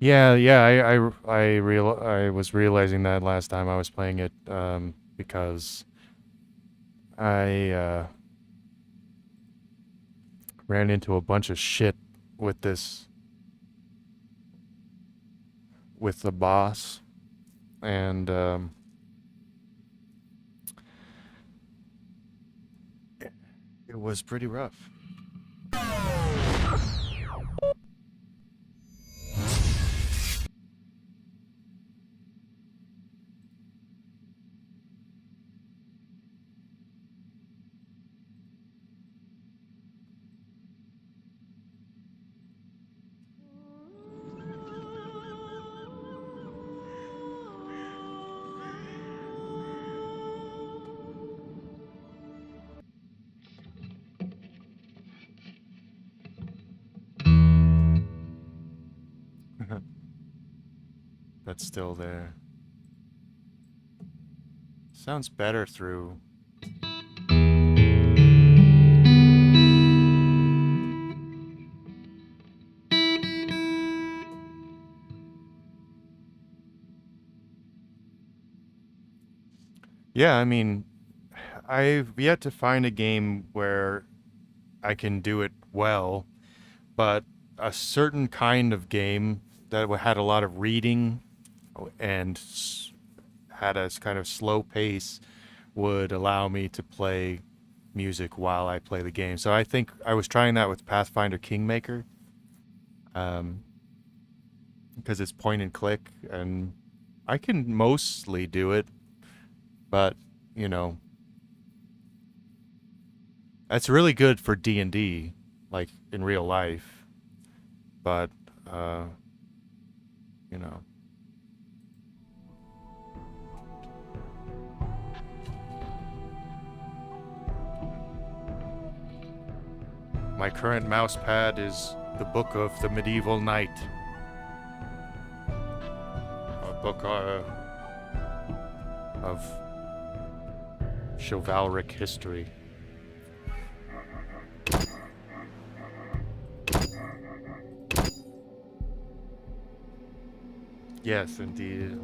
I was realizing that last time I was playing it, because I ran into a bunch of shit with with the boss, and it was pretty rough. That's still there. Sounds better through. Yeah, I mean, I've yet to find a game where I can do it well, but a certain kind of game that had a lot of reading and had a kind of slow pace would allow me to play music while I play the game. So I think I was trying that with Pathfinder Kingmaker, um, because it's point and click, and I can mostly do it, but you know, that's really good for D&D, like in real life. But uh, you know, my current mouse pad is the Book of the Medieval Knight, a book of chivalric history. Yes, indeed.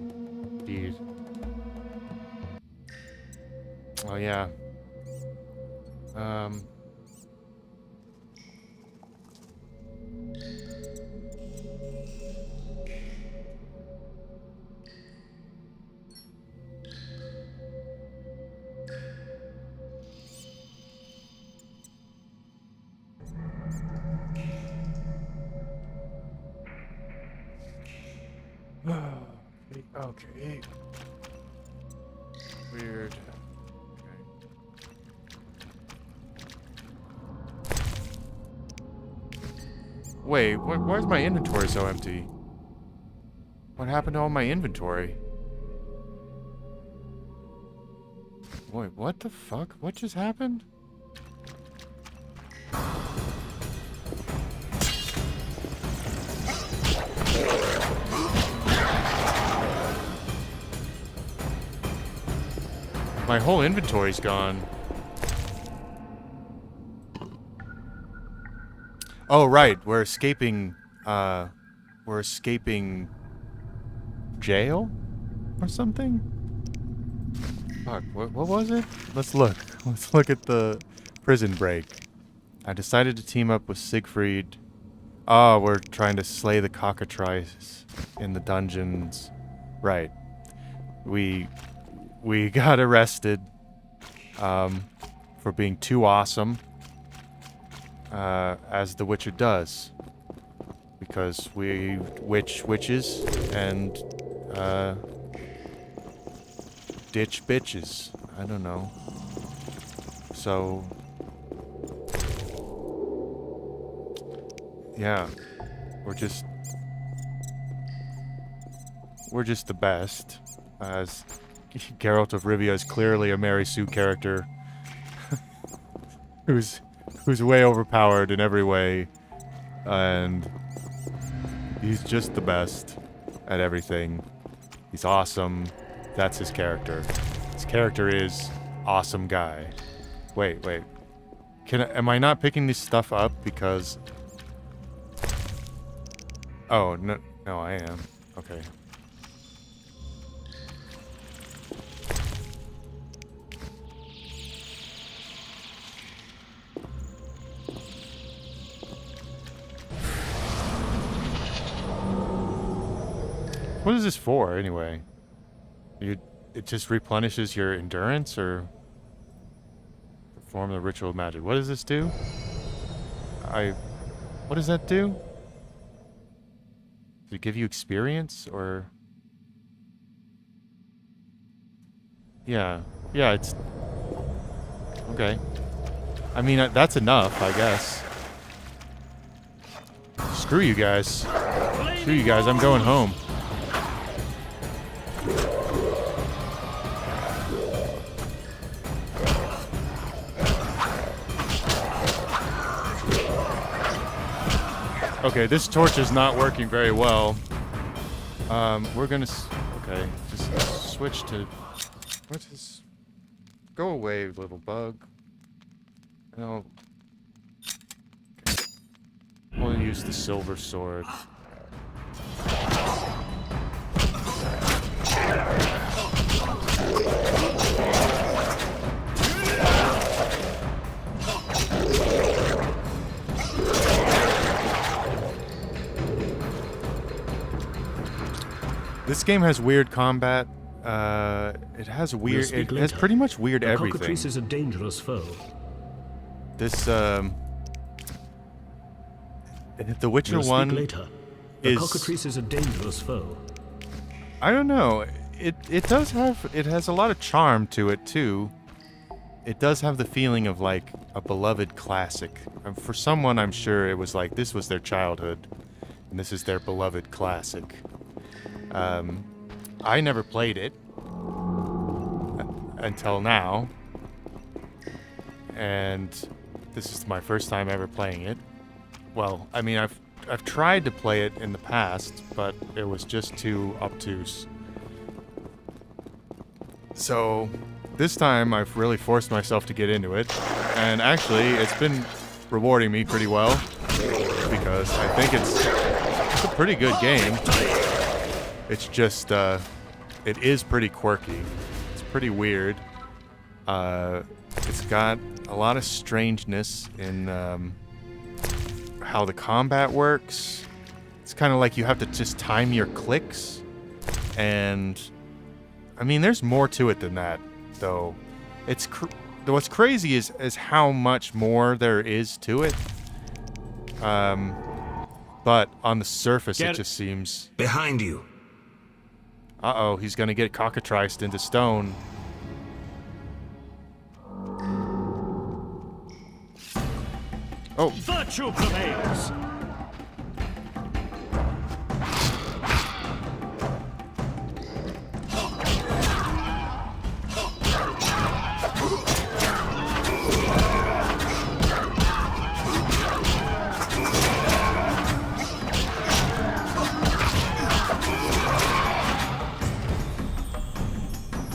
Indeed. Oh, yeah. Um. Okay. Weird. Okay. Wait, why is my inventory so empty? What happened to all my inventory? Wait, what the fuck? What just happened? My whole inventory's gone. Oh, right. We're escaping jail or something? Fuck, what was it? Let's look. Let's look at the prison break. I decided to team up with Siegfried. Oh, we're trying to slay the cockatrice in the dungeons. Right. We got arrested for being too awesome, as the Witcher does, because we witches and ditch bitches. I don't know. So yeah, we're just the best. As Geralt of Rivia is clearly a Mary Sue character who's way overpowered in every way, and he's just the best at everything. He's awesome. That's his character. His character is awesome guy. Wait. Am I not picking this stuff up because... Oh, no. No, I am. Okay. What is this for, anyway? It just replenishes your endurance, or perform the ritual of magic. What does this do? What does that do? Does it give you experience, or? Yeah, it's okay. I mean, that's enough, I guess. Screw you guys. Screw you guys. I'm going home. Okay, this torch is not working very well. We're gonna... Okay, just switch to... What is... Go away, little bug. No. Okay. We'll use the silver sword. This game has weird combat. It has weird. It has pretty much weird everything. The cockatrice is a dangerous foe. This The Witcher 1 later. The cockatrice is a dangerous foe. I don't know. It does have. It has a lot of charm to it too. It does have the feeling of like a beloved classic. And for someone, I'm sure it was like this was their childhood, and this is their beloved classic. I never played it until now, and this is my first time ever playing it. Well, I mean, I've tried to play it in the past, but it was just too obtuse. So this time I've really forced myself to get into it, and actually it's been rewarding me pretty well, because I think it's a pretty good game. It's just, it is pretty quirky. It's pretty weird. It's got a lot of strangeness in how the combat works. It's kind of like you have to just time your clicks. And, I mean, there's more to it than that, though. What's crazy is how much more there is to it. But on the surface, it just seems... Behind you. Uh-oh, he's gonna get cockatriced into stone. Oh. Virtue prevails.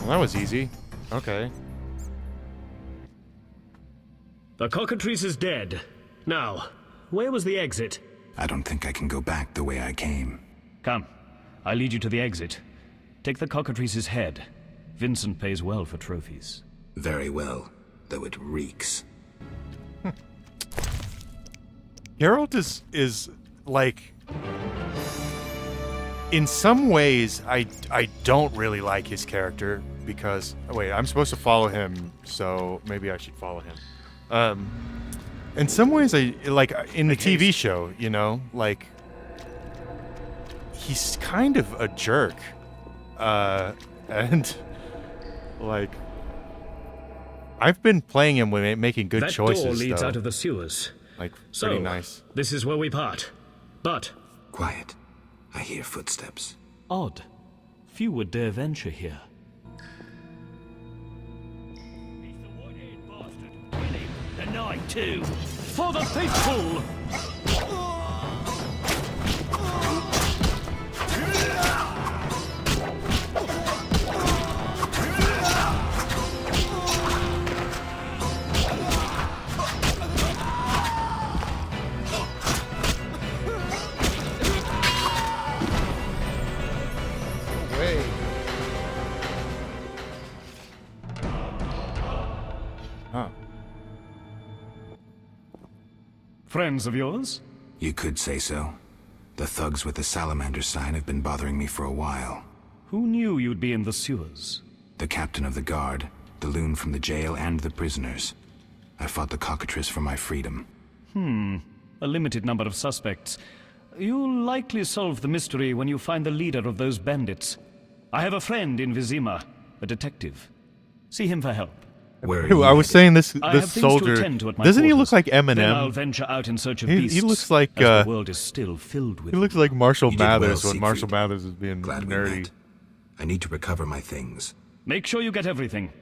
Well, that was easy. Okay. The cockatrice is dead. Now, where was the exit? I don't think I can go back the way I came. Come, I lead you to the exit. Take the cockatrice's head. Vincent pays well for trophies. Very well, though it reeks. Geralt is like... In some ways, I don't really like his character, because... Oh, wait, I'm supposed to follow him, so maybe I should follow him. In some ways, like, in the TV show, you know, like... He's kind of a jerk. And... Like... I've been playing him with making good choices, That door leads though. out of the sewers. Like, So, pretty nice. this is where we part. But... Quiet. I hear footsteps. Odd. Few would dare venture here. He's the one-head bastard. Kill him. Tonight, too. For the faithful! Friends of yours? You could say so. The thugs with the salamander sign have been bothering me for a while. Who knew you'd be in the sewers? The captain of the guard, the loon from the jail, and the prisoners. I fought the cockatrice for my freedom. A limited number of suspects. You'll likely solve the mystery when you find the leader of those bandits. I have a friend in Vizima, a detective. See him for help. Where are you I was headed? saying this I have this things to soldier attend to at my doesn't he quarters. look like Then I'll Eminem? venture out in search of He beasts. looks like, as the world is still filled with He looks like Marshall You did well, Mathers when Siegfried. Marshall Mathers is being Glad we nerdy. met. I need to recover my things. Make sure you get everything.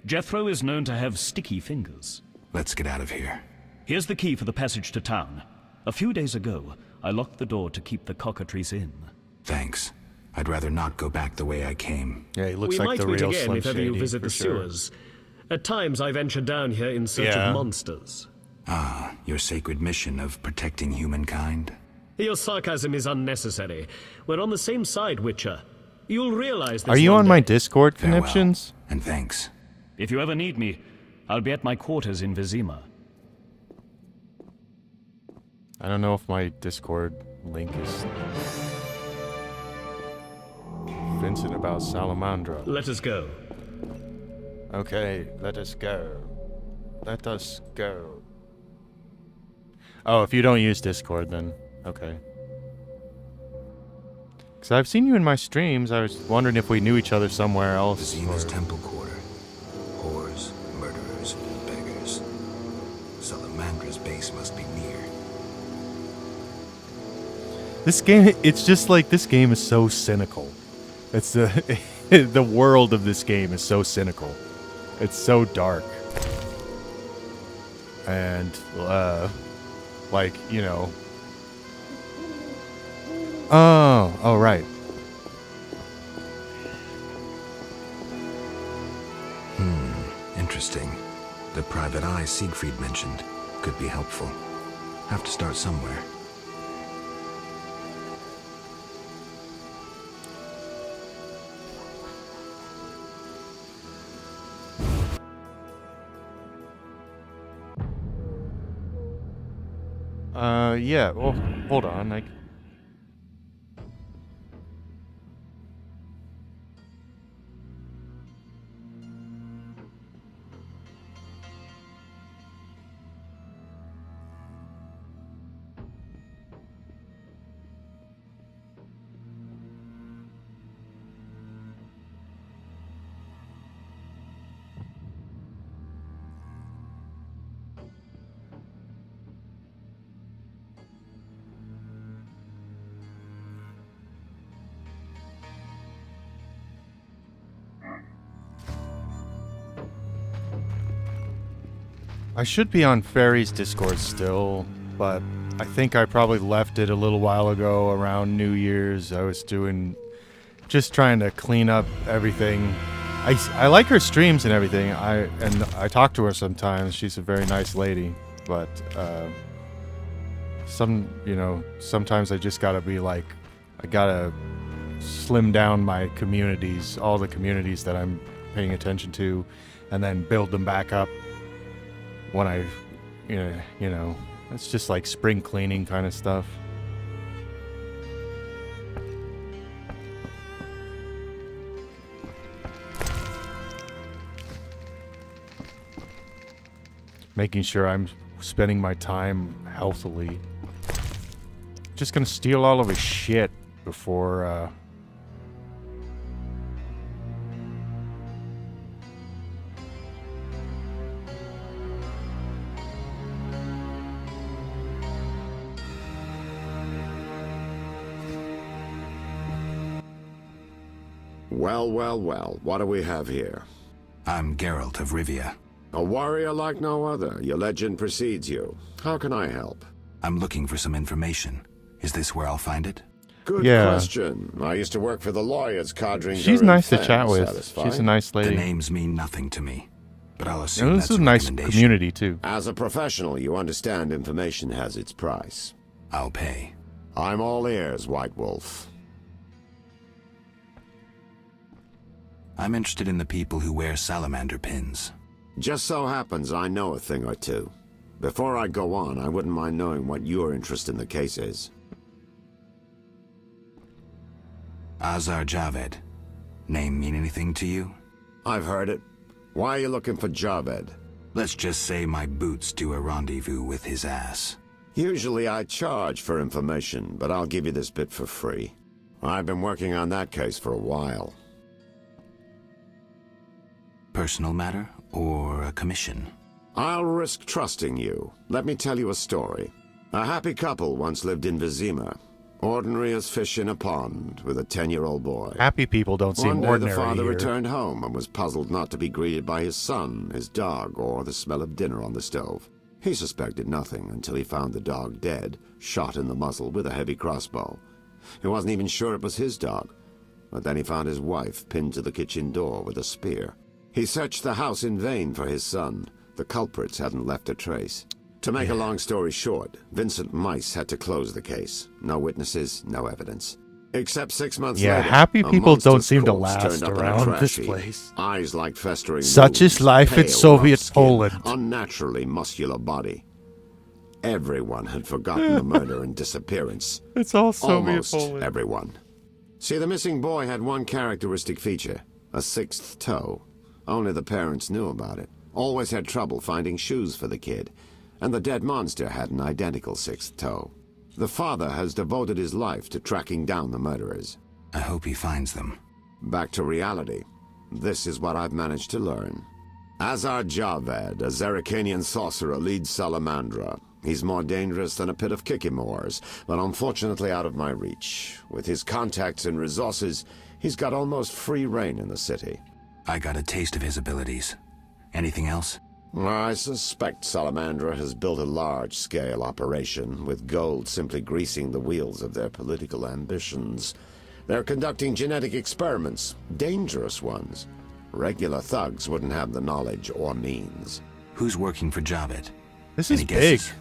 Jethro is known to have sticky fingers. Let's get out of here. Here's the key for the passage to town. A few days ago, I locked the door to keep the cockatrice in. Thanks. I'd rather not go back the way I came. Yeah, he looks We like might the meet real again Slim if ever you Shady, visit for the sure. sewers. At times I venture down here in search Yeah. of monsters. Ah, your sacred mission of protecting humankind? Your sarcasm is unnecessary. We're on the same side, Witcher. You'll realize this Are you one on my day. Discord Farewell, connections? and thanks. If you ever need me, I'll be at my quarters in Vizima. I don't know if my Discord link is Vincent about Salamandra. Let us go. Okay, let us go. Let us go. Oh, if you don't use Discord, then okay. Because I've seen you in my streams. I was wondering if we knew each other somewhere else. Vizima's or- temple quarter. Whores, murderers, beggars. Salamandra's base must be near. This game, it's just like, this game is so cynical. It's the, the world of this game is so cynical. It's so dark. And, like, you know. Oh, right. Interesting. The private eye Siegfried mentioned could be helpful. Have to start somewhere. Yeah, well, hold on. I should be on Fairy's Discord still, but I think I probably left it a little while ago around New Year's. I was just trying to clean up everything. I like her streams and everything. I talk to her sometimes. She's a very nice lady, but sometimes I just gotta be like, I gotta slim down my communities, all the communities that I'm paying attention to, and then build them back up when I, it's just like spring cleaning kind of stuff. Making sure I'm spending my time healthily. Just gonna steal all of his shit before, Well, well, well, what do we have here? I'm Geralt of Rivia. A warrior like no other. Your legend precedes you. How can I help? I'm looking for some information. Is this where I'll find it? Good Yeah. question. I used to work for the lawyers, Codringer she's and nice to Fenn. chat with. Satisfied? She's a nice The lady. names mean nothing to me, but I'll assume And that's this is a a nice recommendation. community too. As a professional, you understand information has its price. I'll pay. I'm all ears, White Wolf. I'm interested in the people who wear salamander pins. Just so happens I know a thing or two. Before I go on, I wouldn't mind knowing what your interest in the case is. Azar Javed. Name mean anything to you? I've heard it. Why are you looking for Javed? Let's just say my boots do a rendezvous with his ass. Usually I charge for information, but I'll give you this bit for free. I've been working on that case for a while. Personal matter or a commission? I'll risk trusting you. Let me tell you a story. A happy couple once lived in Vizima. Ordinary as fish in a pond, with a 10-year-old boy. Happy people don't seem One day ordinary the father here. returned home and was puzzled not to be greeted by his son, his dog, or the smell of dinner on the stove. He suspected nothing until he found the dog dead, shot in the muzzle with a heavy crossbow. He wasn't even sure it was his dog, but then he found his wife pinned to the kitchen door with a spear. He searched the house in vain for his son. The culprits hadn't left a trace. To make a long story short, Vincent Mice had to close the case. No witnesses, no evidence. Except 6 months Yeah, later, happy a people don't monstrous seem to corpse last turned up in a around trash this heap. place. Eyes like festering Such is wounds, life in pale, Soviet rough skin, Poland. Unnaturally muscular body. Everyone had forgotten the murder and disappearance. It's all Soviet Almost Poland. everyone. See, the missing boy had one characteristic feature, a sixth toe. Only the parents knew about it. Always had trouble finding shoes for the kid. And the dead monster had an identical sixth toe. The father has devoted his life to tracking down the murderers. I hope he finds them. Back to reality. This is what I've managed to learn. Azar Javed, a Zerikanian sorcerer, leads Salamandra. He's more dangerous than a pit of Kikimors, but unfortunately out of my reach. With his contacts and resources, he's got almost free reign in the city. I got a taste of his abilities. Anything else? I suspect Salamandra has built a large-scale operation, with gold simply greasing the wheels of their political ambitions. They're conducting genetic experiments, dangerous ones. Regular thugs wouldn't have the knowledge or means. Who's working for Javed? This is Any big. guesses?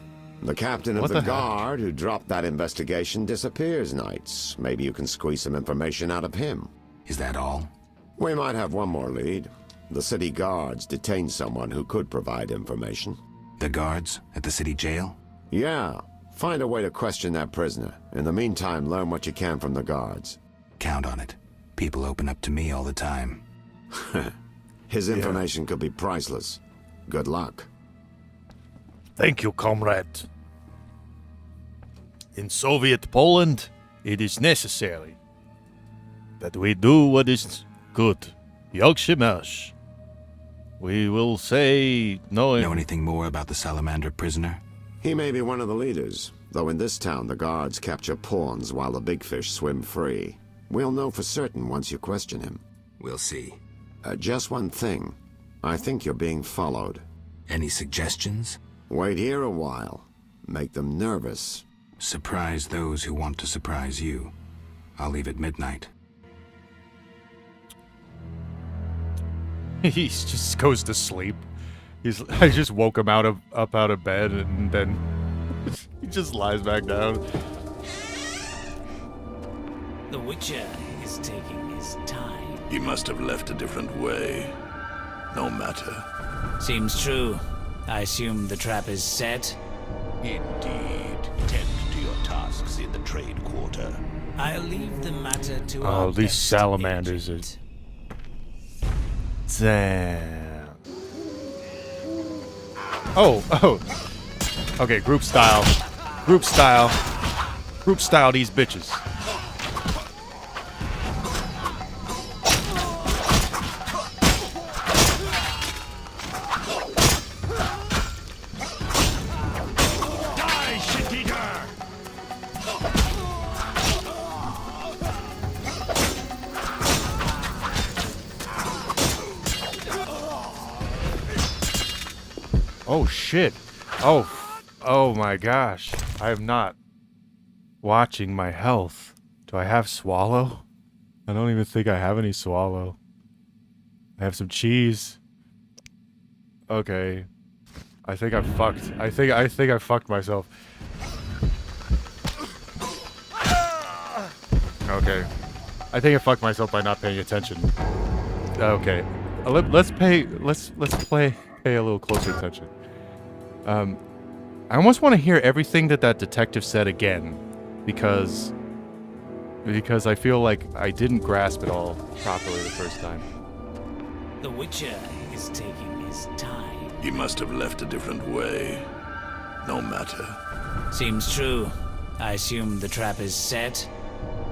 The captain of What the the heck? guard who dropped that investigation disappears nights. Maybe you can squeeze some information out of him. Is that all? We might have one more lead. The city guards detained someone who could provide information. The guards at the city jail? Yeah, find a way to question that prisoner. In the meantime, learn what you can from the guards. Count on it. People open up to me all the time. His information could be priceless. Good luck. Thank you, comrade. In Soviet Poland, it is necessary that we do what is good. Alchemy. We will say no. Know anything more about the Salamander prisoner? He may be one of the leaders, though in this town the guards capture pawns while the big fish swim free. We'll know for certain once you question him. We'll see. Just one thing. I think you're being followed. Any suggestions? Wait here a while. Make them nervous. Surprise those who want to surprise you. I'll leave at midnight. He just goes to sleep. I just woke him up out of bed, and then he just lies back down. The Witcher is taking his time. He must have left a different way. No matter. Seems true. I assume the trap is set. Indeed. Tend to your tasks in the trade quarter. I'll leave the matter to Oh, our these best salamanders are... agent. Damn. Oh. Okay, group style. Group style. Group style these bitches. Die, shit-eater! Oh shit. Oh my gosh. I am not watching my health. Do I have swallow? I don't even think I have any swallow. I have some cheese. Okay. I think I fucked. I think I fucked myself. Okay. I think I fucked myself by not paying attention. Okay. Let's pay a little closer attention. I almost want to hear everything that detective said again, because I feel like I didn't grasp it all properly the first time. The Witcher is taking his time. He must have left a different way. No matter. Seems true. I assume the trap is set.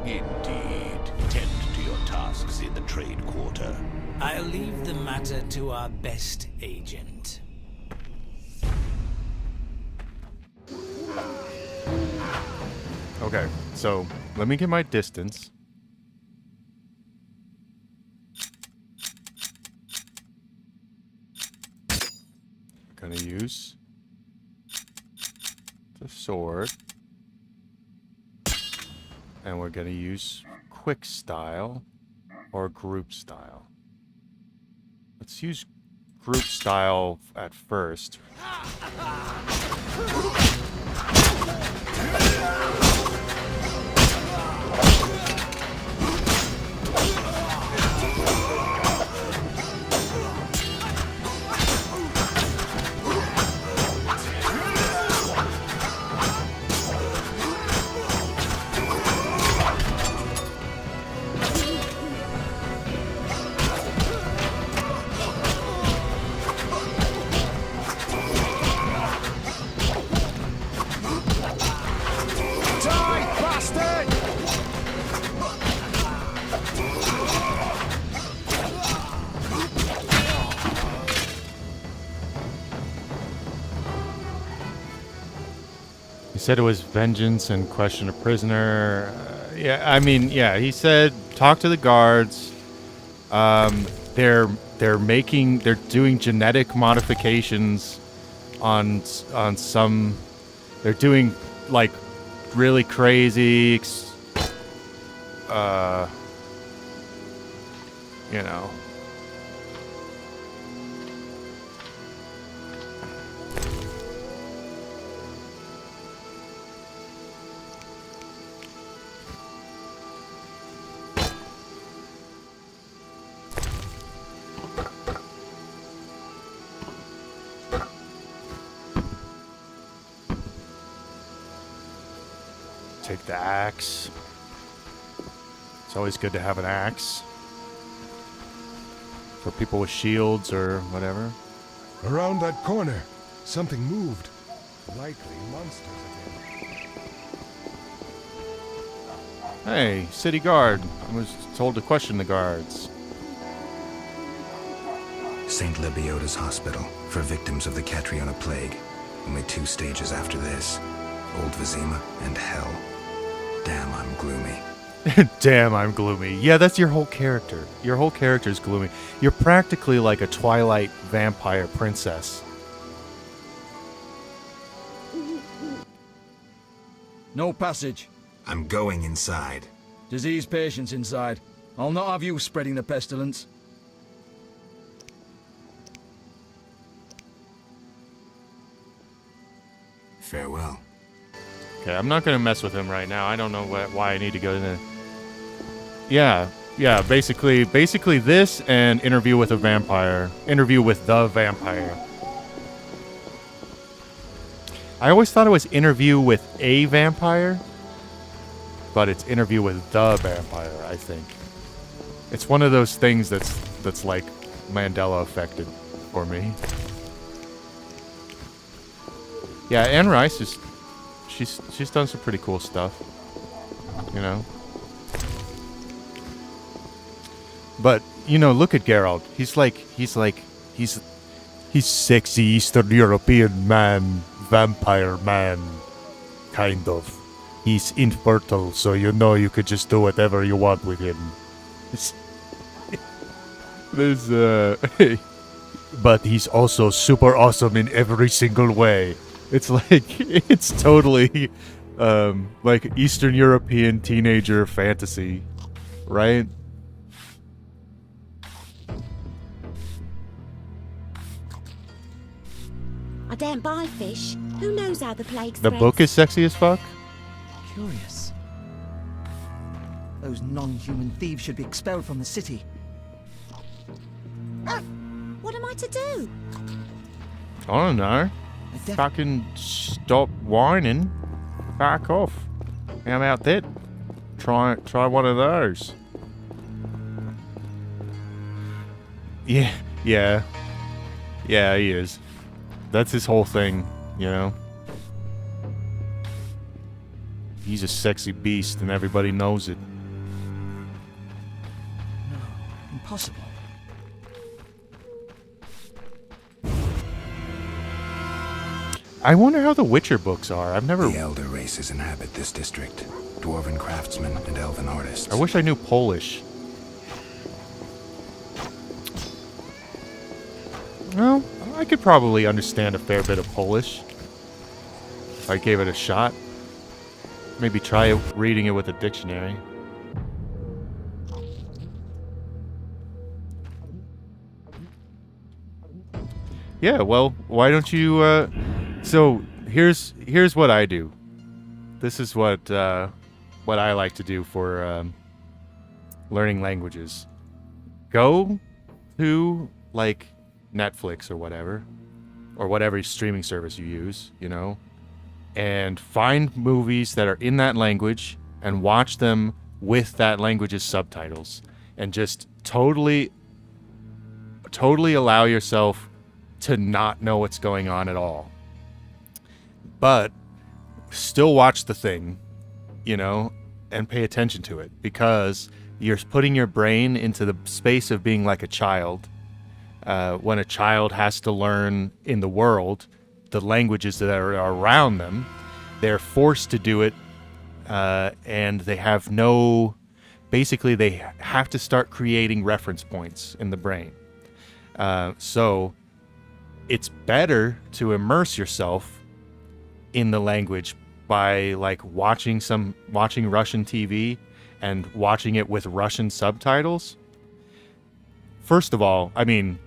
Indeed. Tend to your tasks in the trade quarter. I'll leave the matter to our best agent. Okay, so let me get my distance. Gonna use the sword. And we're gonna use quick style or group style. Let's use group style at first. He said it was vengeance and question a prisoner. Yeah, I mean, yeah, he said talk to the guards. They're doing genetic modifications on some. They're doing like really crazy, you know. Take the axe. It's always good to have an axe. For people with shields or whatever. Around that corner, something moved. Likely monsters again. Hey, city guard. I was told to question the guards. St. Lebioda's hospital for victims of the Catriona plague. Only 2 stages after this. Old Vizima and Hell. Damn, I'm gloomy. Damn, I'm gloomy. Yeah, that's your whole character. Your whole character's gloomy. You're practically like a Twilight vampire princess. No passage. I'm going inside. Disease patients inside. I'll not have you spreading the pestilence. Farewell. Okay, I'm not gonna mess with him right now. I don't know why I need to go to. Yeah, basically this and interview with a vampire. Interview with the vampire. I always thought it was interview with a vampire, but it's interview with the vampire, I think. It's one of those things that's like Mandela affected for me. Yeah, Anne Rice is she's done some pretty cool stuff, you know. But you know, look at Geralt. He's sexy Eastern European man, vampire man, kind of. He's infertile, so you know you could just do whatever you want with him. But he's also super awesome in every single way. It's like, it's totally, like Eastern European teenager fantasy, right? I daren't buy fish. Who knows how the plague The spreads? book is sexy as fuck? Curious. Those non-human thieves should be expelled from the city. What am I to do? I don't know. fucking stop whining. Back off. How about that? Try one of those. Yeah, yeah. Yeah, he is. That's his whole thing, you know? He's a sexy beast and everybody knows it. No, impossible. I wonder how the Witcher books are. I've never... The elder races inhabit this district. Dwarven craftsmen and elven artists. I wish I knew Polish. Well, I could probably understand a fair bit of Polish. If I gave it a shot. Maybe try reading it with a dictionary. Yeah, well, why don't you, so, here's what I do. This is what I like to do for, learning languages. Go to, like, Netflix or whatever streaming service you use, you know, and find movies that are in that language and watch them with that language's subtitles, and just totally allow yourself to not know what's going on at all. But still watch the thing, you know, and pay attention to it, because you're putting your brain into the space of being like a child. When a child has to learn in the world the languages that are around them, they're forced to do it, and they have basically they have to start creating reference points in the brain. So it's better to immerse yourself in the language by like watching Russian TV and watching it with Russian subtitles. First of all, I mean,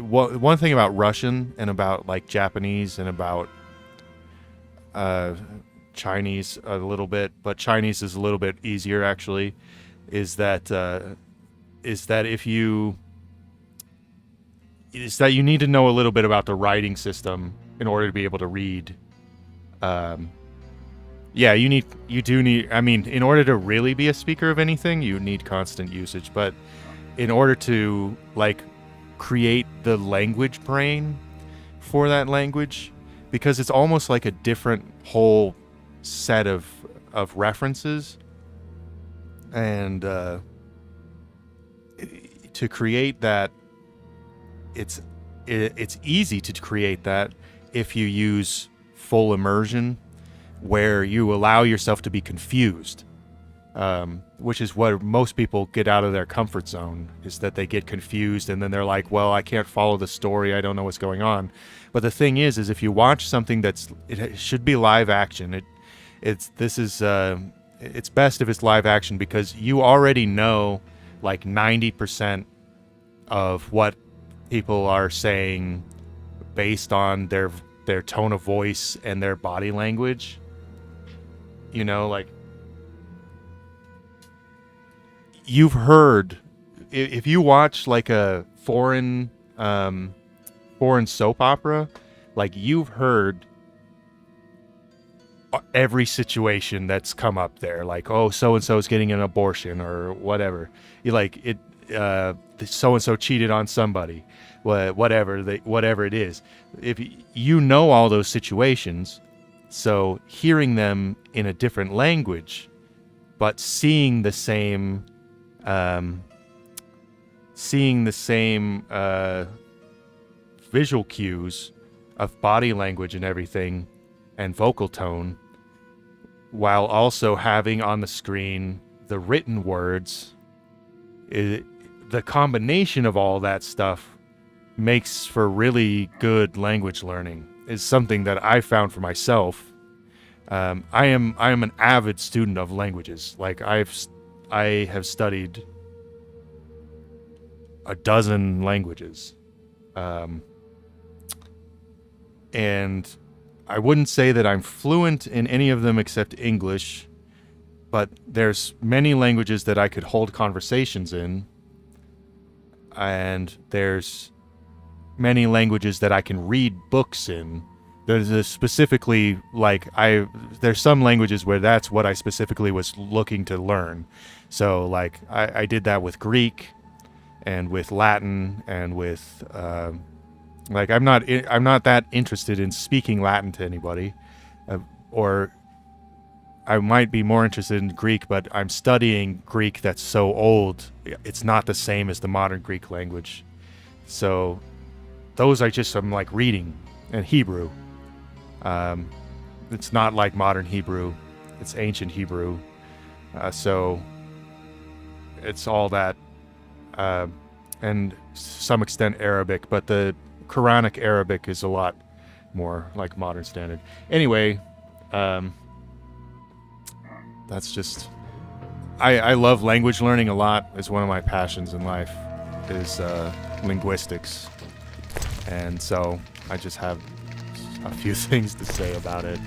one thing about Russian and about like Japanese and about Chinese a little bit, but Chinese is a little bit easier actually, is that you need to know a little bit about the writing system in order to be able to read. You do need, I mean, in order to really be a speaker of anything, you need constant usage, but in order to like create the language brain for that language, because it's almost like a different whole set of references, and to create that, it's easy to create that if you use full immersion, where you allow yourself to be confused, which is what most people get out of their comfort zone, is that they get confused and then they're like, well, I can't follow the story, I don't know what's going on. But the thing is if you watch something it should be live action, it's best if it's live action, because you already know like 90% of what people are saying based on their tone of voice and their body language. You know, like, you've heard, if you watch like a foreign soap opera, like, you've heard every situation that's come up there, like, oh, so and so is getting an abortion or whatever. You like it, so and so cheated on somebody, whatever it is. If you know all those situations, so hearing them in a different language, but seeing the same visual cues of body language and everything, and vocal tone, while also having on the screen the written words, the combination of all that stuff makes for really good language learning, is something that I found for myself. I am an avid student of languages. Like, I have studied a dozen languages, and I wouldn't say that I'm fluent in any of them except English, but there's many languages that I could hold conversations in, and there's many languages that I can read books in. There's specifically, like, there's some languages where that's what I specifically was looking to learn. So, like, I did that with Greek and with Latin and with, like, I'm not that interested in speaking Latin to anybody, or I might be more interested in Greek, but I'm studying Greek that's so old, it's not the same as the modern Greek language. So those I just am like reading, and Hebrew. It's not like modern Hebrew, it's ancient Hebrew. So it's all that, and to some extent Arabic, but the Quranic Arabic is a lot more like modern standard. Anyway, that's just, I love language learning a lot. It's one of my passions in life, is linguistics. And so I just have a few things to say about it.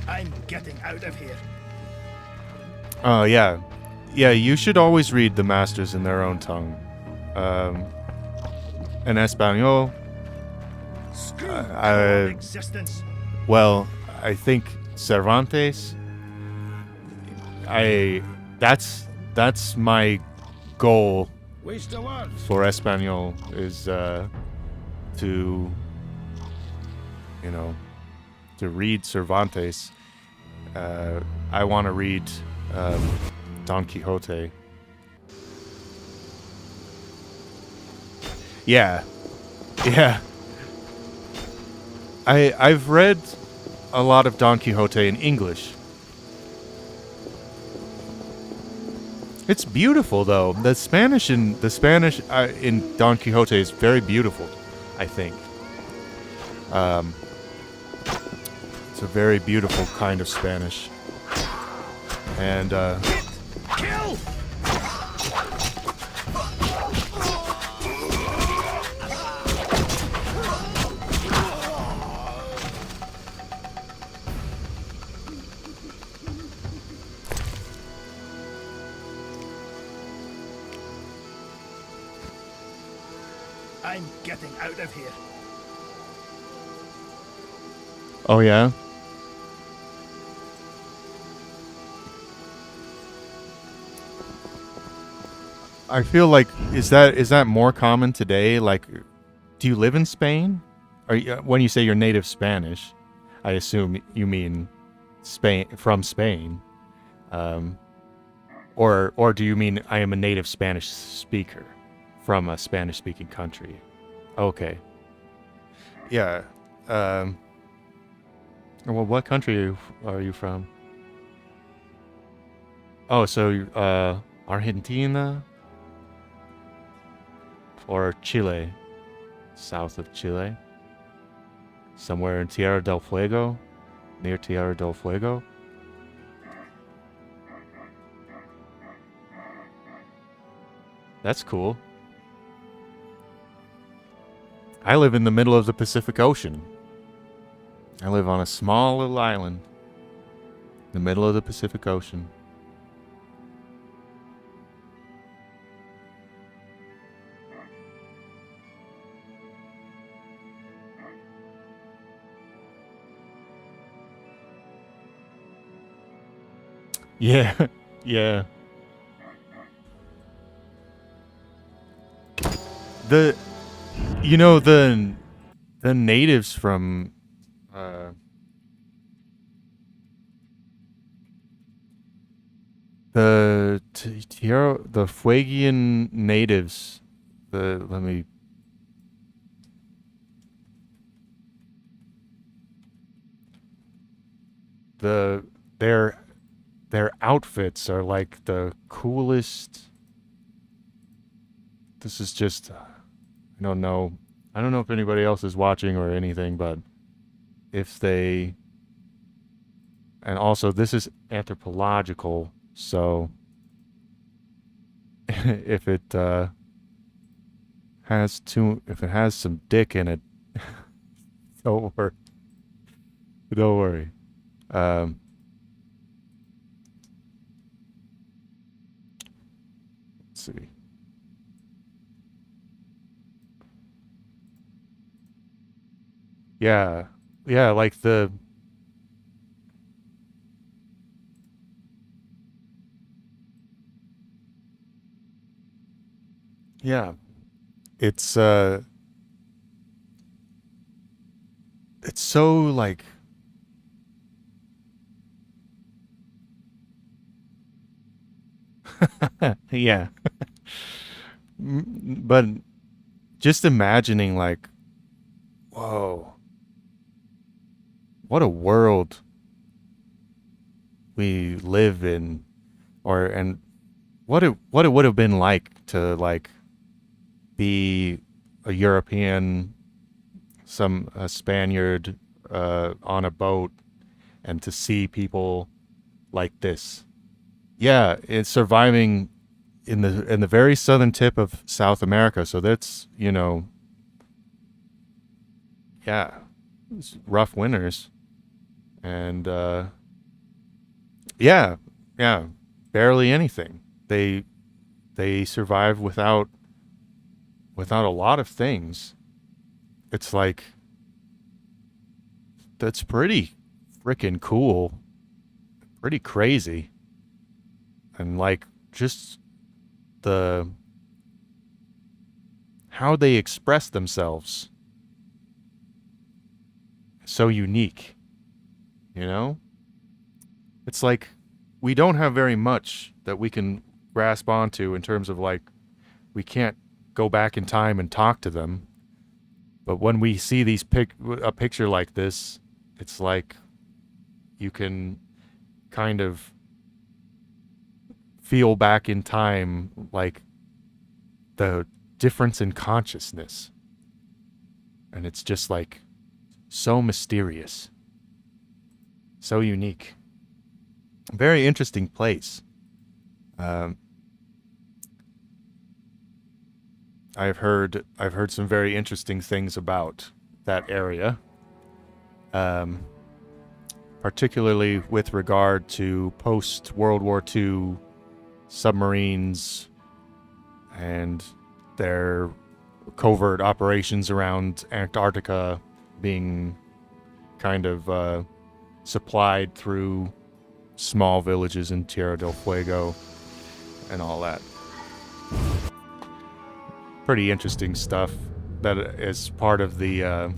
I'm getting out of here. Oh, yeah. Yeah, you should always read the masters in their own tongue. En Espanol. Existence. Well, I think Cervantes. That's my goal for Espanol, is to read Cervantes. I want to read Don Quixote. Yeah. I've read a lot of Don Quixote in English. It's beautiful, though. The Spanish in Don Quixote is very beautiful, I think. It's a very beautiful kind of Spanish. And Kill! I'm getting out of here. oh yeah. I feel like, is that more common today? Like, do you live in Spain? Or when you say you're native Spanish, I assume you mean Spain, from Spain, or do you mean I am a native Spanish speaker from a Spanish-speaking country? Okay. Yeah. Well, what country are you from? Oh, so Argentina. Or Chile, south of Chile, somewhere in Tierra del Fuego, near Tierra del Fuego. That's cool. I live in the middle of the Pacific Ocean. I live on a small little island in the middle of the Pacific Ocean. Yeah, yeah. The natives from the Fuegian natives, their outfits are like the coolest. This is just, I don't know if anybody else is watching or anything, but and also this is anthropological, so if it has some dick in it, don't worry. Let's see. Yeah. Yeah, like the... Yeah. It's so like yeah. But just imagining like, whoa, what a world we live in, and what it would have been like to like be a European, a Spaniard on a boat, and to see people like this. Yeah, it's surviving in the very southern tip of South America. So that's, yeah, it's rough winters, and yeah, barely anything. They survive without a lot of things. It's like, that's pretty freaking cool, pretty crazy, and like just how they express themselves, so unique, It's like we don't have very much that we can grasp onto in terms of like, we can't go back in time and talk to them. But when we see a picture like this, it's like you can kind of feel back in time, like the difference in consciousness. And it's just like so mysterious, so unique. Very interesting place. I've heard some very interesting things about that area, particularly with regard to post-World War II submarines and their covert operations around Antarctica being kind of supplied through small villages in Tierra del Fuego and all that. Pretty interesting stuff that is part of the,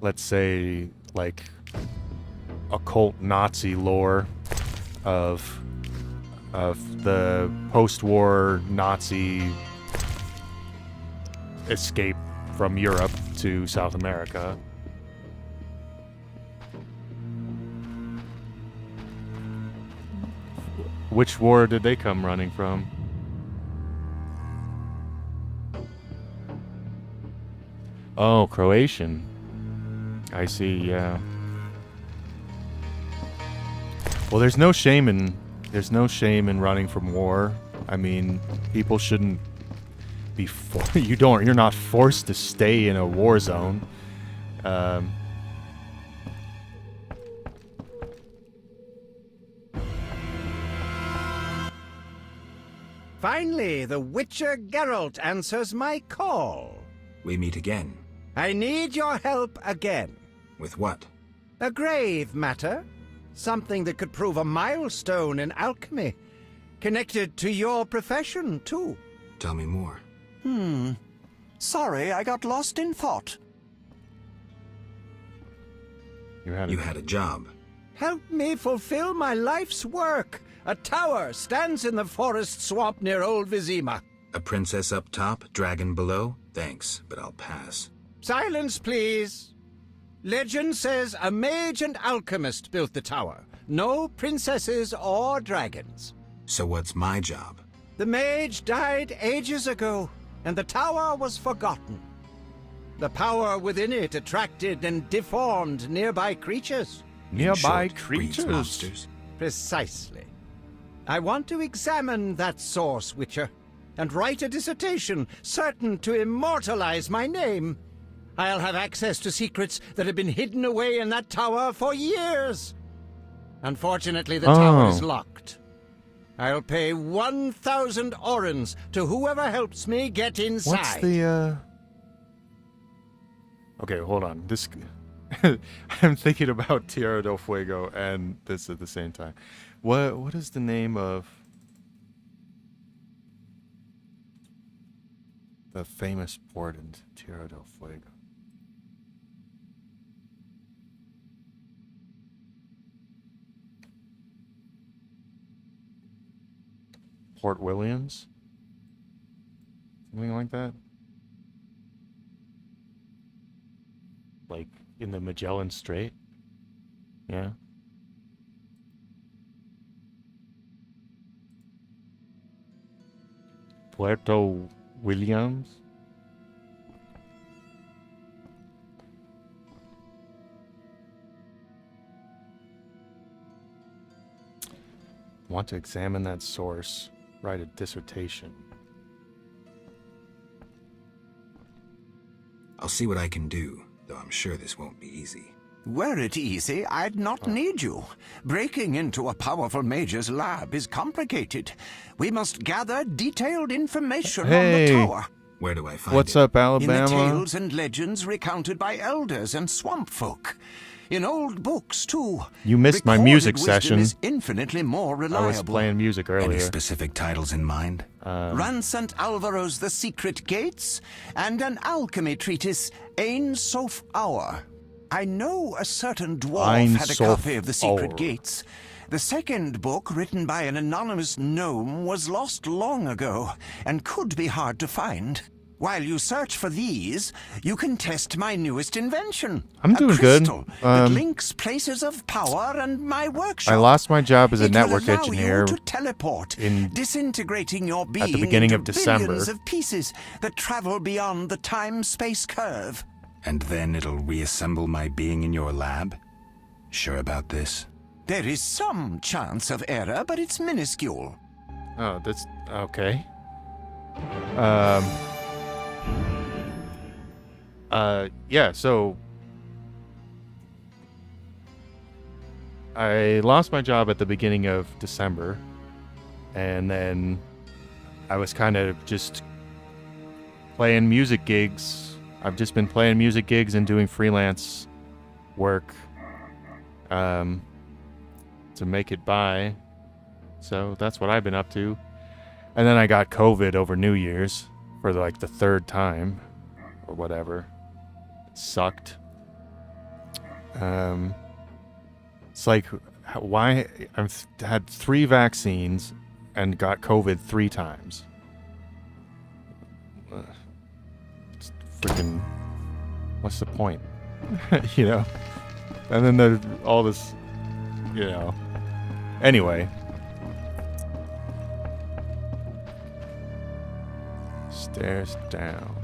let's say, like, occult Nazi lore of the post-war Nazi escape from Europe to South America. Which war did they come running from? Oh, Croatian. I see, yeah. Well, there's no shame in running from war. I mean, people shouldn't be you're not forced to stay in a war zone. Finally, the Witcher Geralt answers my call. We meet again. I need your help again. With what? A grave matter. Something that could prove a milestone in alchemy. Connected to your profession, too. Tell me more. Sorry, I got lost in thought. You had a job. Help me fulfill my life's work. A tower stands in the forest swamp near Old Vizima. A princess up top, dragon below? Thanks, but I'll pass. Silence, please. Legend says a mage and alchemist built the tower. No princesses or dragons. So what's my job? The mage died ages ago, and the tower was forgotten. The power within it attracted and deformed nearby creatures. Nearby creatures? Monsters? Precisely. I want to examine that source, Witcher, and write a dissertation certain to immortalize my name. I'll have access to secrets that have been hidden away in that tower for years. Unfortunately, the tower is locked. I'll pay 1,000 orens to whoever helps me get inside. What's the, Okay, hold on. This... I'm thinking about Tierra del Fuego and this at the same time. What is the name of the famous port in Tierra del Fuego? Port Williams? Something like that? Like in the Magellan Strait? Yeah. Puerto Williams? Want to examine that source. Write a dissertation. I'll see what I can do, though I'm sure this won't be easy. Were it easy, I'd not need you. Breaking into a powerful mage's lab is complicated. We must gather detailed information on the tower. Where do I find What's it? up, Alabama? In the tales and legends recounted by elders and swamp folk. In old books, too. You missed my music session. Is infinitely more reliable. I was playing music earlier. Any specific titles in mind? Ransant Alvaro's The Secret Gates, and an alchemy treatise, Ain Soph Hour. I know a certain dwarf had a copy of The Secret Gates. The second book, written by an anonymous gnome, was lost long ago, and could be hard to find. While you search for these, you can test my newest invention. I'm doing good. That links places of power and my workshop. I lost my job as a network engineer engineer to teleport, disintegrating your being at the beginning into of December. billions of pieces that travel beyond the time-space curve. And then it'll reassemble my being in your lab? Sure about this? There is some chance of error, but it's minuscule. Oh, that's okay. Yeah, so I lost my job at the beginning of December, and then I was kind of just playing music gigs. I've just been playing music gigs and doing freelance work to make it by. So that's what I've been up to. And then I got COVID over New Year's for like the third time or whatever. It sucked. It's like, why? I've had 3 vaccines and got COVID 3 times. It's freaking, what's the point? You know? And then there's all this, you know. Anyway. Stairs down.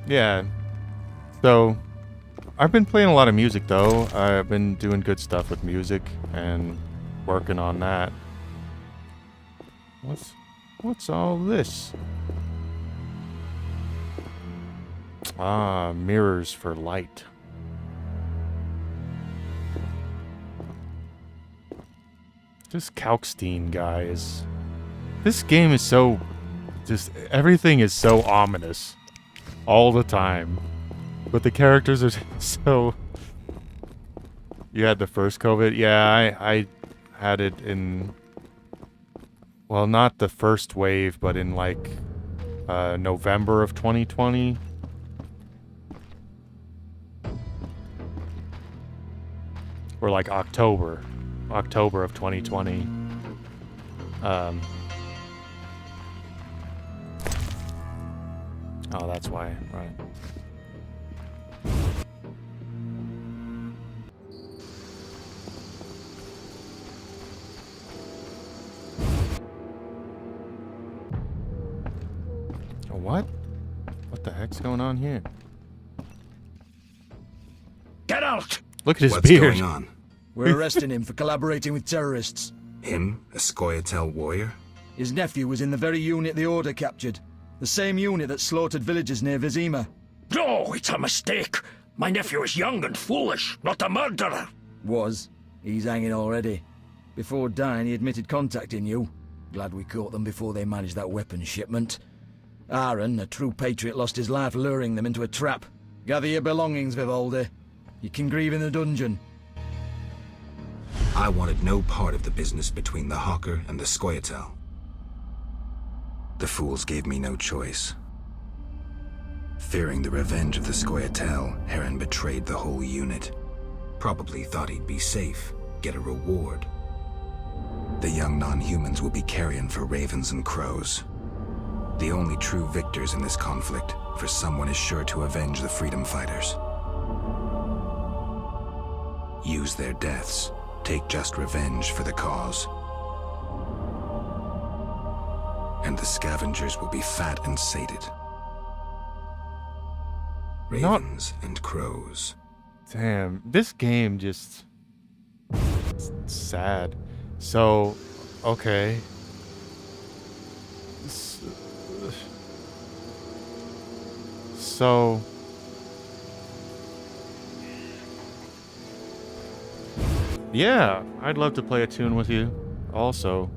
Yeah. So, I've been playing a lot of music though. I've been doing good stuff with music and working on that. What's all this? Ah, mirrors for light. This Kalkstein guy is... This game is so... Just... Everything is so ominous. All the time. But the characters are so... You had the first COVID? Yeah, I had it in... Well, not the first wave, but in like... November of 2020. Or like October of 2020. Oh, that's why, right. What? What the heck's going on here? Get out! Look at his What's beard. going on? We're arresting him for collaborating with terrorists. Him? A Scoia'tael warrior? His nephew was in the very unit the Order captured. The same unit that slaughtered villagers near Vizima. No, it's a mistake. My nephew is young and foolish, not a murderer. Was. He's hanging already. Before dying, he admitted contacting you. Glad we caught them before they managed that weapons shipment. Aaron, a true patriot, lost his life luring them into a trap. Gather your belongings, Vivaldi. You can grieve in the dungeon. I wanted no part of the business between the Hawker and the Scoia'tael. The fools gave me no choice. Fearing the revenge of the Scoia'tael, Heron betrayed the whole unit. Probably thought he'd be safe, get a reward. The young non-humans will be carrion for ravens and crows. The only true victors in this conflict, for someone is sure to avenge the freedom fighters. Use their deaths, take just revenge for the cause. And the scavengers will be fat and sated. Ravens and crows. Damn, this game just... it's sad. So, okay. So... yeah, I'd love to play a tune with you, also.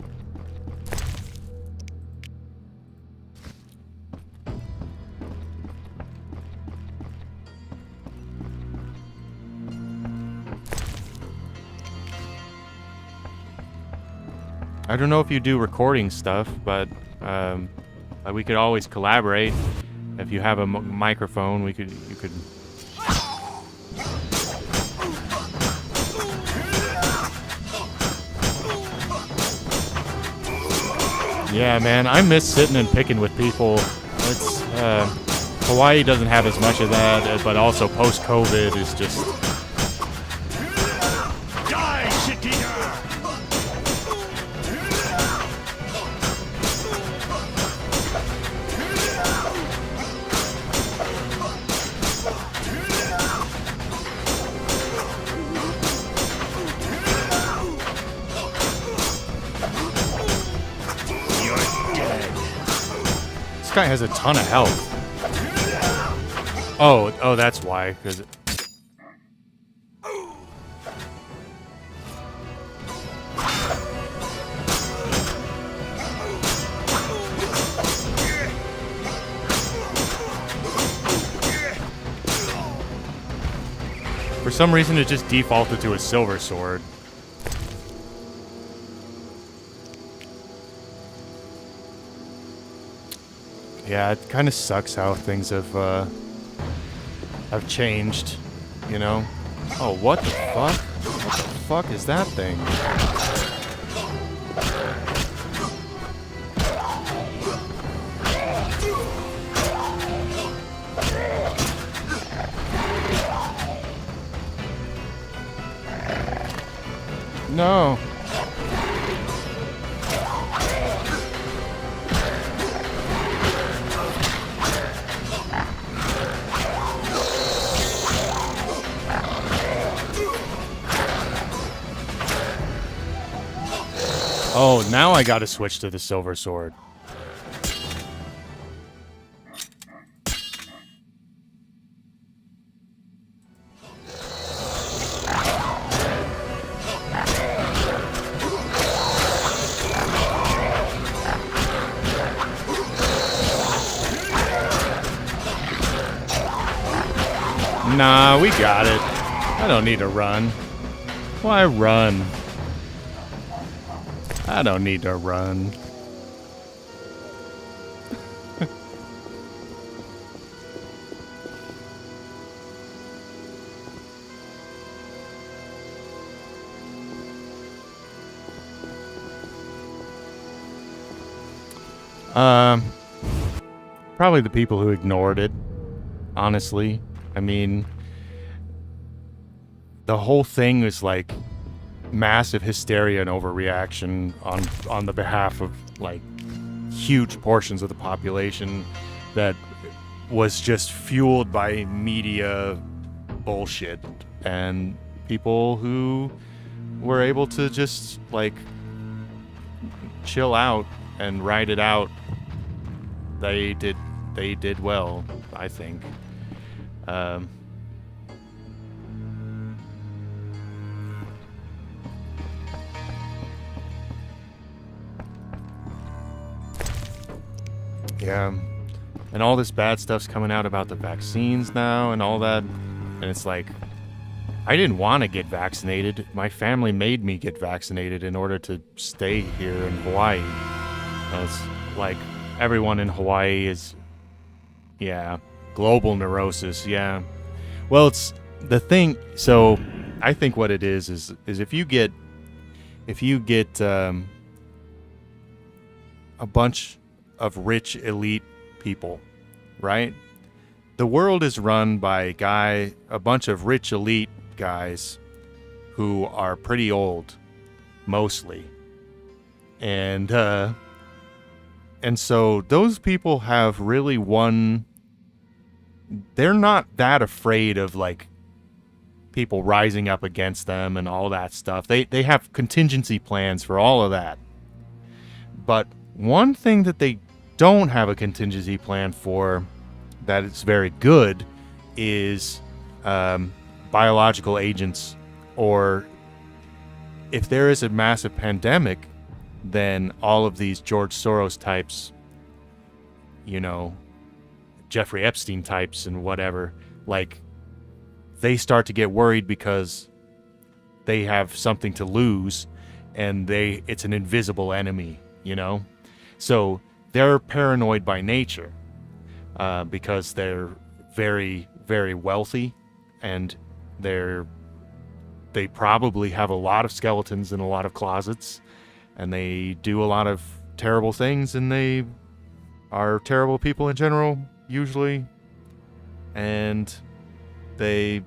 I don't know if you do recording stuff, but we could always collaborate. If you have a microphone, you could. Yeah, man, I miss sitting and picking with people. It's Hawaii doesn't have as much of that, but also post-COVID is just. Die, shit-eater! This guy has a ton of health. Oh, that's why. Because. For some reason, it just defaulted to a silver sword. Yeah, it kind of sucks how things have changed, you know? Oh, what the fuck? What the fuck is that thing? No. Oh, now I gotta switch to the silver sword. Nah, we got it. I don't need to run. Why run? I don't need to run. Probably the people who ignored it, honestly. I mean, the whole thing was like massive hysteria and overreaction on the behalf of like huge portions of the population that was just fueled by media bullshit, and people who were able to just like chill out and ride it out. They did well, I think. Yeah. And all this bad stuff's coming out about the vaccines now and all that. And it's like, I didn't want to get vaccinated. My family made me get vaccinated in order to stay here in Hawaii. And it's like, everyone in Hawaii is, yeah, global neurosis, yeah. Well, it's the thing, so I think what it is if you get a bunch of rich elite people, right? The world is run by a bunch of rich elite guys who are pretty old, mostly. And so those people have really they're not that afraid of like people rising up against them and all that stuff. They have contingency plans for all of that. But one thing that they don't have a contingency plan for that is very good is biological agents, or if there is a massive pandemic, then all of these George Soros types, Jeffrey Epstein types and whatever, like, they start to get worried because they have something to lose, and it's an invisible enemy, So they're paranoid by nature because they're very, very wealthy, and they probably have a lot of skeletons in a lot of closets, and they do a lot of terrible things, and they are terrible people in general, usually. And they,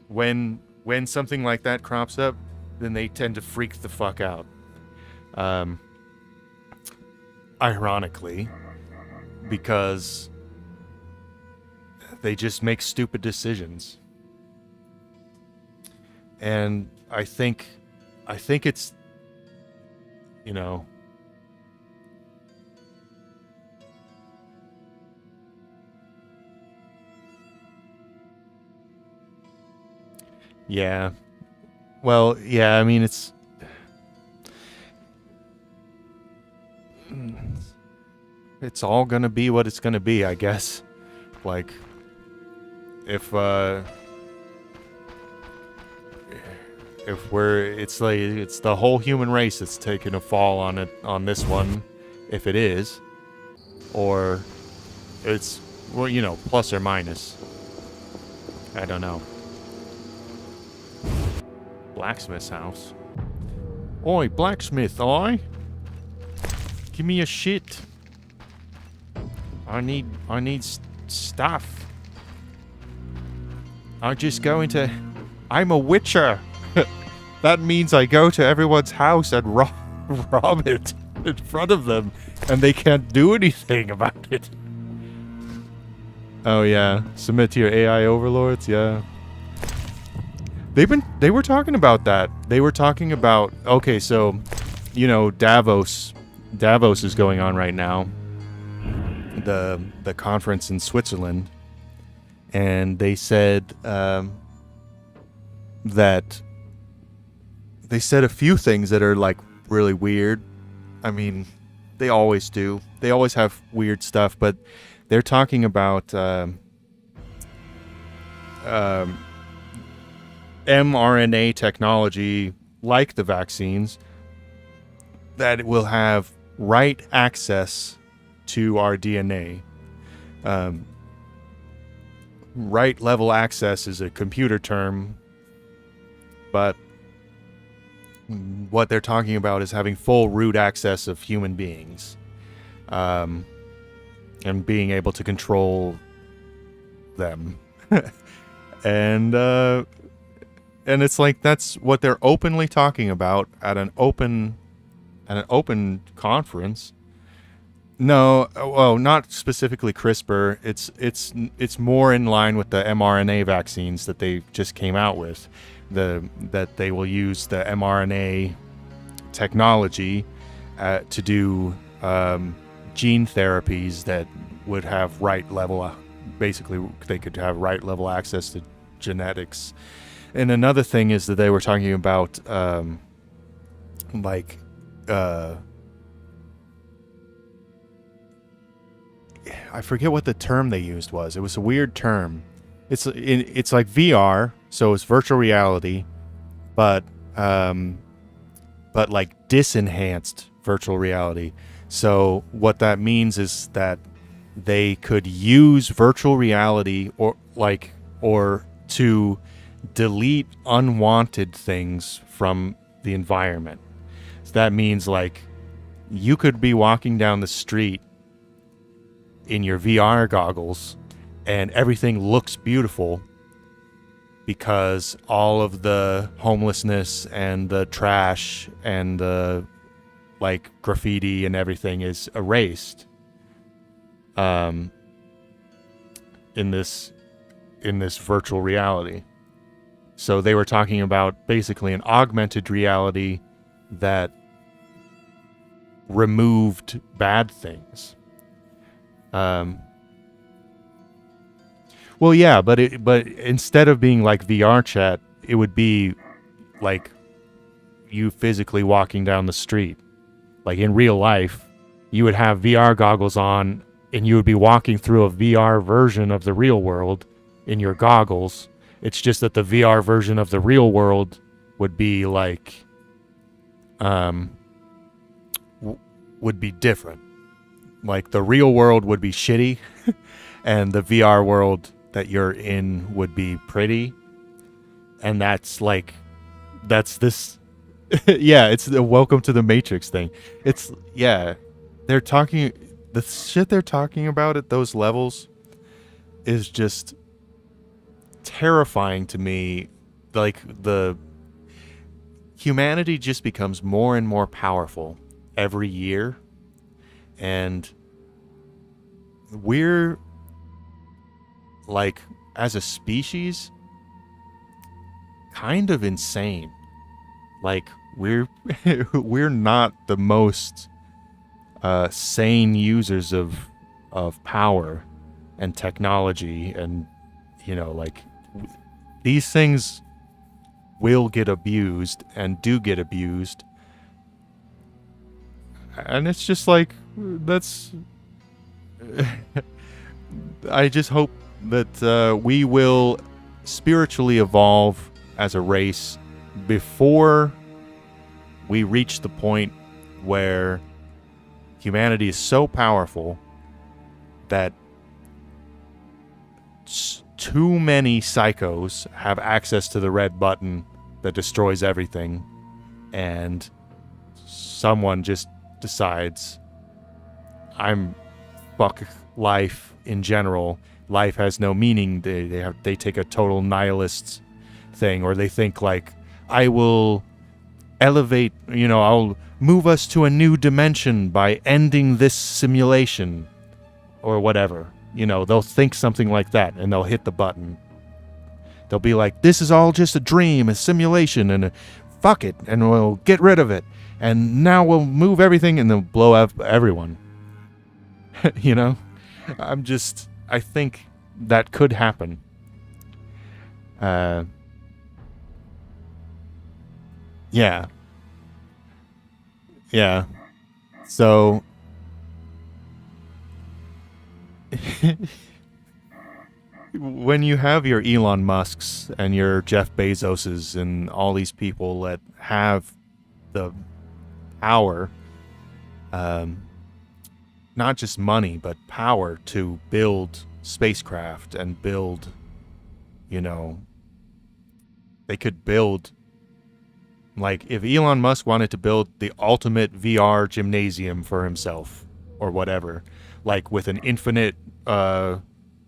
when something like that crops up, then they tend to freak the fuck out. Ironically, because they just make stupid decisions. And I think it's, yeah. Well, yeah, I mean, it's all gonna be what it's gonna be, I guess. Like, it's the whole human race that's taking a fall on this one, if it is, or it's, plus or minus. I don't know. Blacksmith's house. Oi, blacksmith, oi! Give me a shit. I need stuff. I'm a witcher. That means I go to everyone's house and rob it in front of them, and they can't do anything about it. Oh yeah, submit to your AI overlords, yeah. They were talking about that. They were talking about, okay, so, Davos is going on right now. The conference in Switzerland, and they said that they said a few things that are like really weird. I mean, they always do. They always have weird stuff, but they're talking about mRNA technology, like the vaccines, that it will have right access to our DNA. Right level access is a computer term, but what they're talking about is having full root access of human beings, and being able to control them. And it's like, that's what they're openly talking about at an open conference. No, well, not specifically CRISPR. It's more in line with the mRNA vaccines that they just came out with. That they will use the mRNA technology to do gene therapies that would have basically they could have right level access to genetics. And another thing is that they were talking about I forget what the term they used was. It was a weird term. It's like VR, so it's virtual reality, but like disenhanced virtual reality. So what that means is that they could use virtual reality or to delete unwanted things from the environment. So that means like you could be walking down the street in your VR goggles and everything looks beautiful because all of the homelessness and the trash and the like graffiti and everything is erased in this virtual reality. So they were talking about basically an augmented reality that removed bad things. Well, yeah, but instead of being like VR chat, it would be like you physically walking down the street. Like in real life, you would have VR goggles on and you would be walking through a VR version of the real world in your goggles. It's just that the VR version of the real world would be like, would be different. Like the real world would be shitty and the VR world that you're in would be pretty. And that's this, yeah, it's the welcome to the Matrix thing. It's, yeah, the shit they're talking about at those levels is just terrifying to me. Like the humanity just becomes more and more powerful every year. And we're like, as a species, kind of insane. Like we're not the most sane users of power and technology, and like these things will get abused and do get abused, and it's just like that's. I just hope that we will spiritually evolve as a race before we reach the point where humanity is so powerful that too many psychos have access to the red button that destroys everything, and someone just decides, I'm fuck life in general. Life has no meaning. They take a total nihilist thing, or they think like, I will elevate, I'll move us to a new dimension by ending this simulation or whatever. They'll think something like that and they'll hit the button. They'll be like, this is all just a dream, a simulation, and fuck it, and we'll get rid of it. And now we'll move everything and they'll blow up everyone. I think that could happen. Yeah. So when you have your Elon Musks and your Jeff Bezoses and all these people that have the power, not just money, but power to build spacecraft and build, they could build, like, if Elon Musk wanted to build the ultimate VR gymnasium for himself or whatever, like with an infinite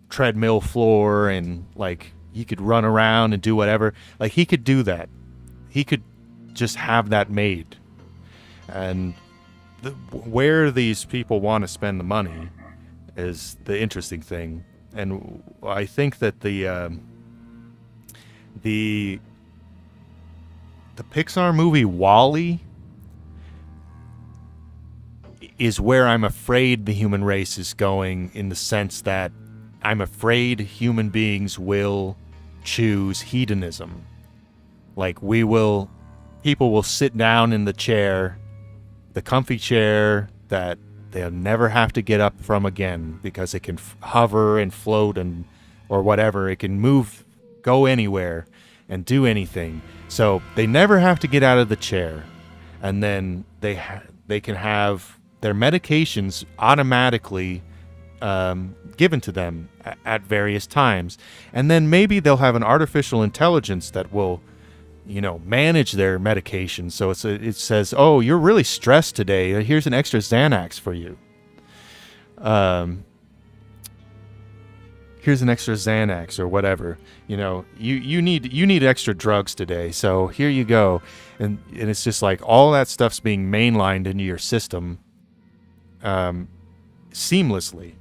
treadmill floor and like he could run around and do whatever, like he could do that. He could just have that made. And where these people want to spend the money is the interesting thing. And I think that the Pixar movie WALL-E is where I'm afraid the human race is going, in the sense that I'm afraid human beings will choose hedonism. Like people will sit down in the chair, the comfy chair that they'll never have to get up from again because it can hover and float and or whatever. It can move, go anywhere, and do anything. So they never have to get out of the chair, and then they can have their medications automatically given to them at various times, and then maybe they'll have an artificial intelligence that will, manage their medication. So it says, "Oh, you're really stressed today. Here's an extra Xanax for you. Here's an extra Xanax or whatever. You need extra drugs today. So here you go." And it's just like all that stuff's being mainlined into your system seamlessly.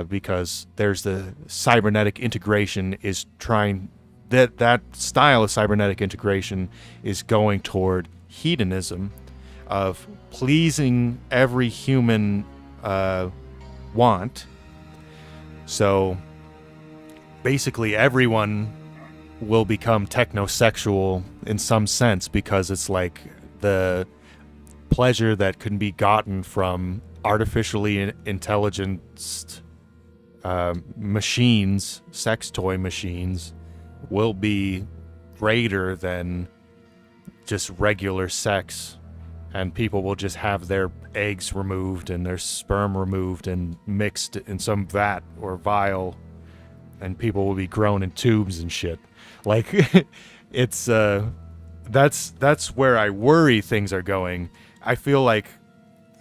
Because there's the cybernetic integration is trying that style of cybernetic integration is going toward hedonism of pleasing every human want. So basically everyone will become technosexual in some sense because it's like the pleasure that can be gotten from artificially intelligent machines, sex toy machines, will be greater than just regular sex, and people will just have their eggs removed and their sperm removed and mixed in some vat or vial, and people will be grown in tubes and shit. Like, it's that's where I worry things are going. I feel like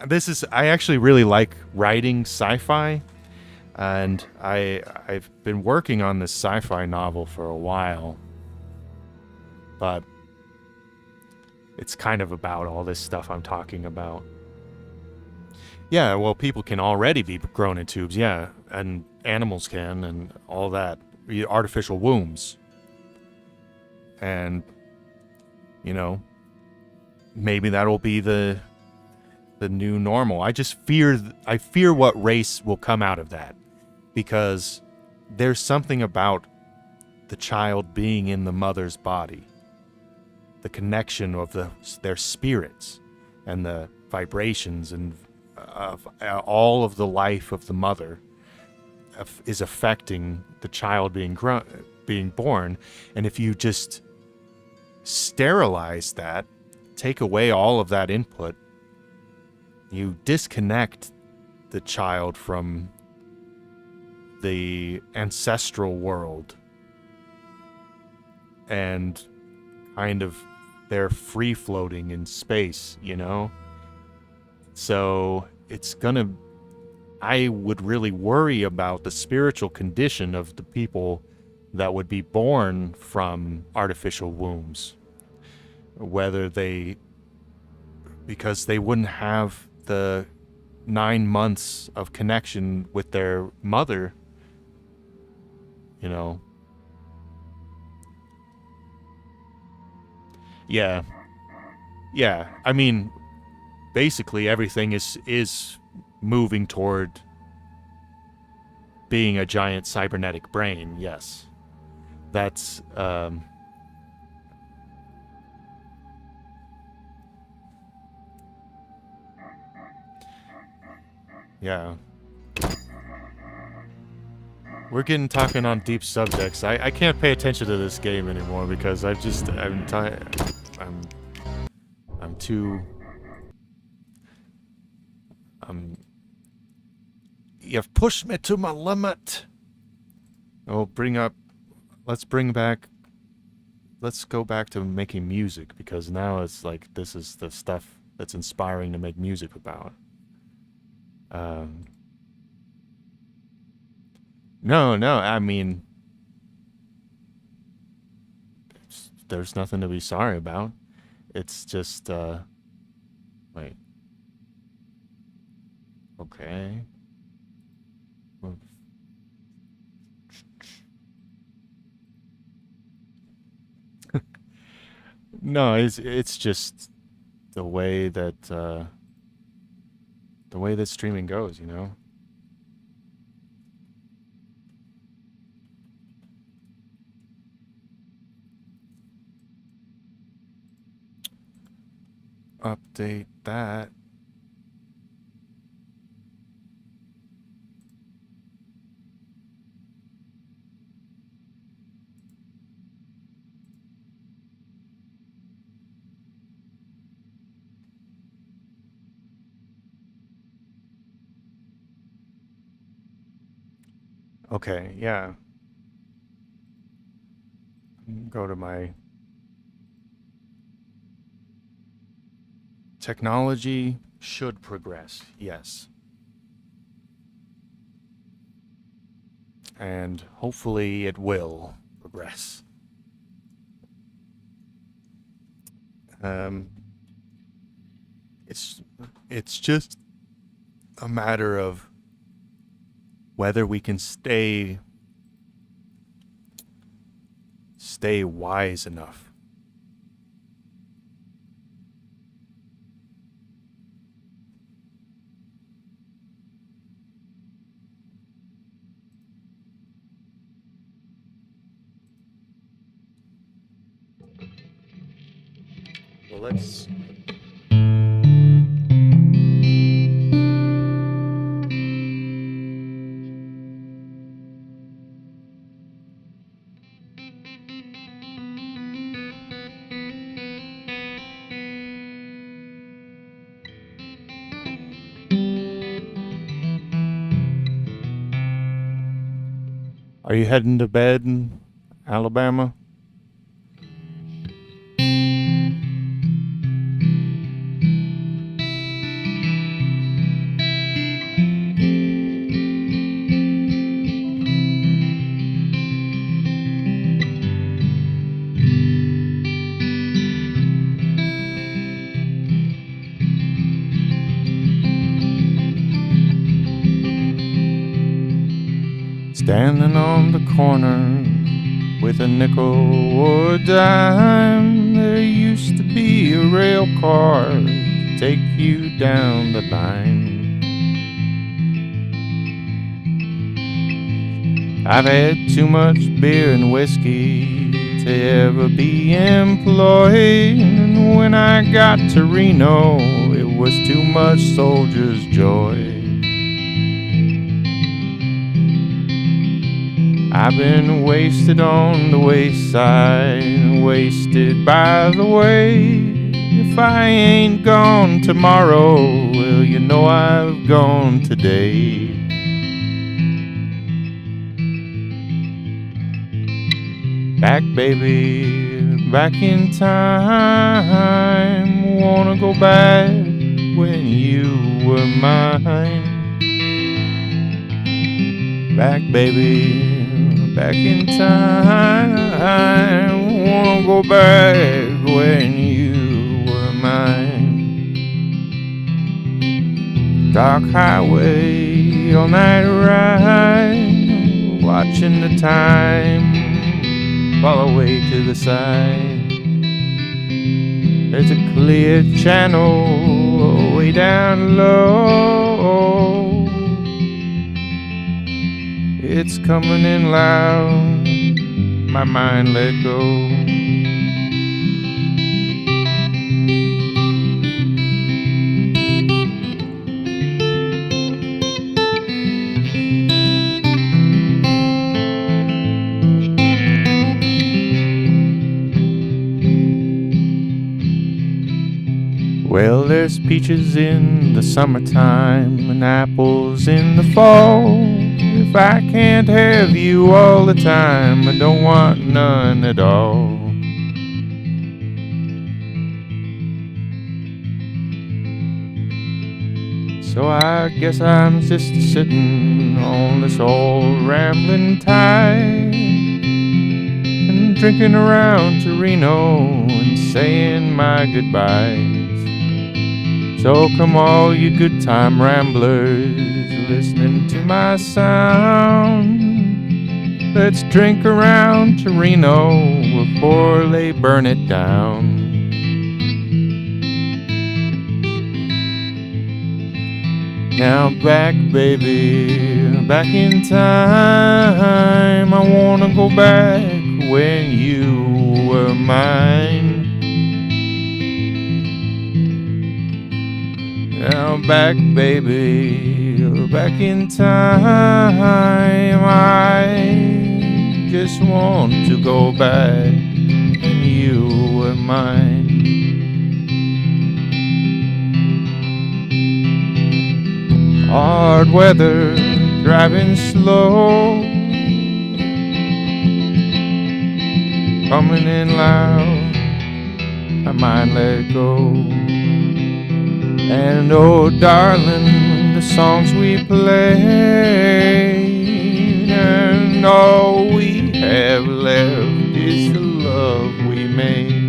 I actually really like writing sci-fi. And I've been working on this sci-fi novel for a while, but it's kind of about all this stuff I'm talking about. Yeah, well, people can already be grown in tubes, yeah, and animals can, and all that. Artificial wombs. And, maybe that'll be the new normal. I fear what race will come out of that. Because there's something about the child being in the mother's body, the connection of their spirits and the vibrations and of all of the life of the mother is affecting the child being born. And if you just sterilize that, take away all of that input, you disconnect the child from the ancestral world, and kind of they're free floating in space, So I would really worry about the spiritual condition of the people that would be born from artificial wombs, because they wouldn't have the 9 months of connection with their mother. Yeah. I mean, basically everything is moving toward being a giant cybernetic brain. Yes, that's yeah. We're talking on deep subjects. I can't pay attention to this game anymore because I'm too. You've pushed me to my limit. Let's go back to making music, because now it's like this is the stuff that's inspiring to make music about. No, I mean, there's nothing to be sorry about. It's just, wait. Okay. No, it's just the way that streaming goes, Update that. Okay, yeah. Go to my technology should progress, yes. And hopefully it will progress. It's just a matter of whether we can stay wise enough. Well, let's... Are you heading to bed in Alabama? Standing on the corner with a nickel or a dime, there used to be a rail car to take you down the line. I've had too much beer and whiskey to ever be employed, and when I got to Reno, it was too much soldier's joy. I've been wasted on the wayside, wasted by the way. If I ain't gone tomorrow, well, you know I've gone today. Back, baby, back in time. Wanna go back when you were mine. Back, baby, back in time. Wanna go back when you were mine. Dark highway, all night ride, watching the time fall away to the side. There's a clear channel way down low. It's coming in loud, my mind let go. Well, there's peaches in the summertime and apples in the fall. If I can't have you all the time, I don't want none at all. So I guess I'm just sitting on this old rambling tide and drinking around to Reno and saying my goodbyes. So come all you good time ramblers listening to my sound. Let's drink around to Reno before they burn it down. Now back, baby, back in time. I wanna go back when you were mine. Now back, baby, back in time. I just want to go back when you were mine. Hard weather, driving slow, coming in loud. I might let go. And oh, darling, the songs we play, and all we have left is the love we made.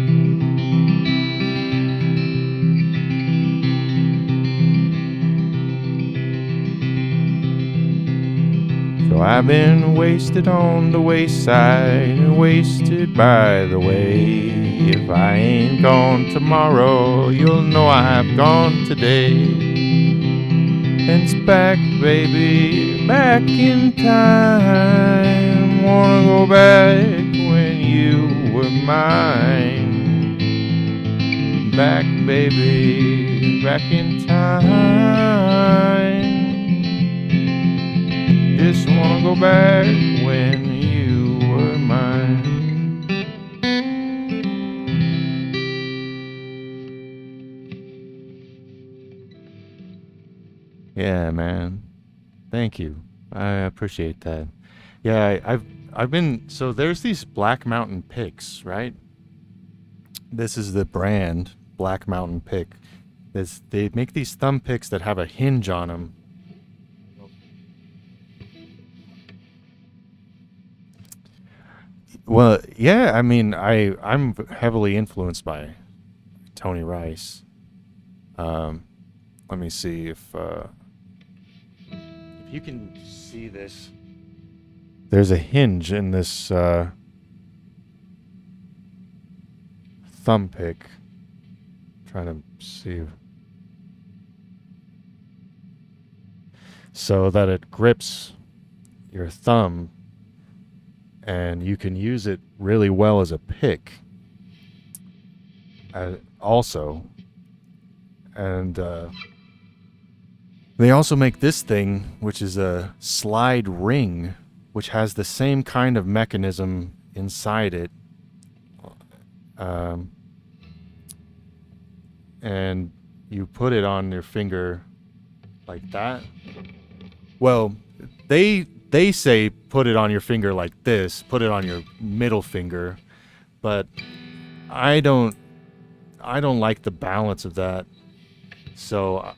So I've been wasted on the wayside and wasted by the way. If I ain't gone tomorrow, you'll know I've gone today. And it's back, baby, back in time. Wanna go back when you were mine. Back, baby, back in time. Just wanna go back when you were mine. Yeah, man. Thank you. I appreciate that. Yeah, I've been, so there's these Black Mountain picks, right? This is the brand Black Mountain pick. They make these thumb picks that have a hinge on them. Well, yeah, I mean, I'm heavily influenced by Tony Rice. Let me see if you can see this. There's a hinge in this thumb pick. Trying to see. So that it grips your thumb, and you can use it really well as a pick. Also, and they also make this thing, which is a slide ring, which has the same kind of mechanism inside it. And you put it on your finger like that. Well, they say put it on your finger like this, put it on your middle finger, but I don't like the balance of that. So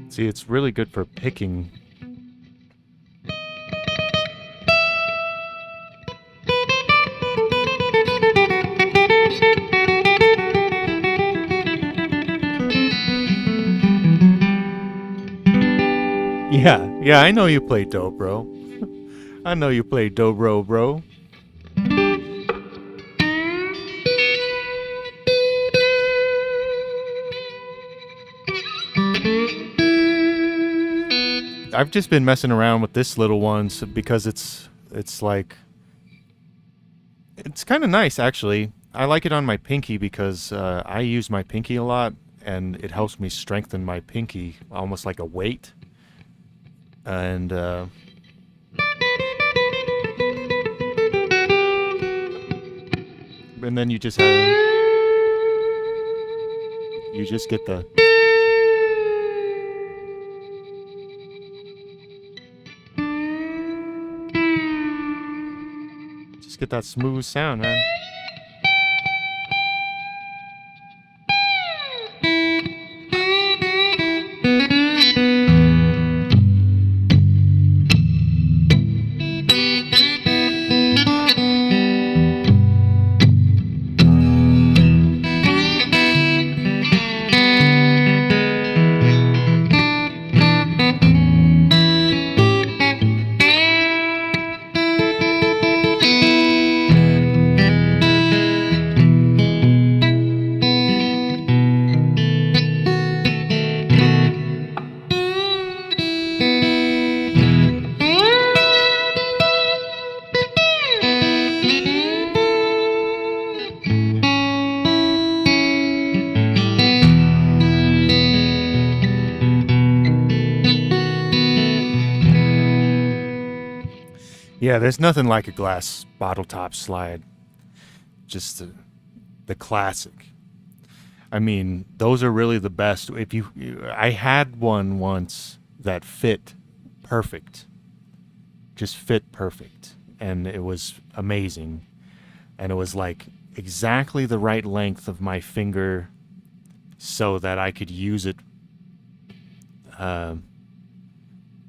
see, it's really good for picking. Yeah, I know you play dobro. I know you play dobro, bro. I've just been messing around with this little one because it's like, it's kind of nice actually. I like it on my pinky because I use my pinky a lot, and it helps me strengthen my pinky, almost like a weight. And then you just get the get that smooth sound, man. Yeah, there's nothing like a glass bottle top slide. Just the classic. I mean, those are really the best. I had one once that fit perfect. Just fit perfect. And it was amazing. And it was like exactly the right length of my finger so that I could use it.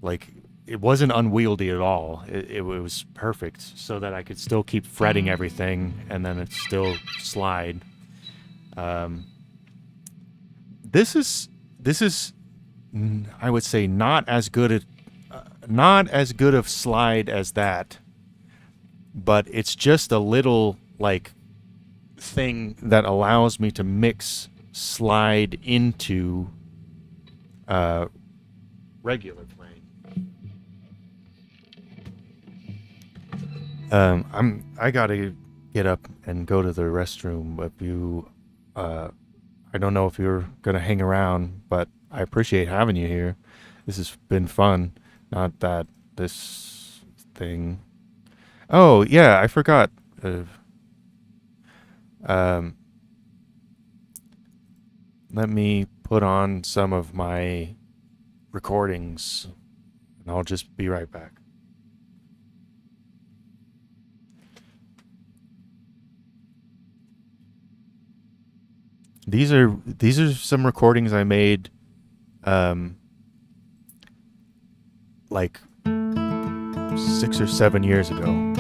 Like, it wasn't unwieldy at all. It was perfect so that I could still keep fretting everything and then it still slide. This is I would say not as good of slide as that, but it's just a little like thing that allows me to mix slide into regular playing. I gotta get up and go to the restroom. If you, I don't know if you're gonna hang around, but I appreciate having you here. This has been fun. Not that this thing. Oh yeah, I forgot. Let me put on some of my recordings, and I'll just be right back. These are some recordings I made like 6 or 7 years ago.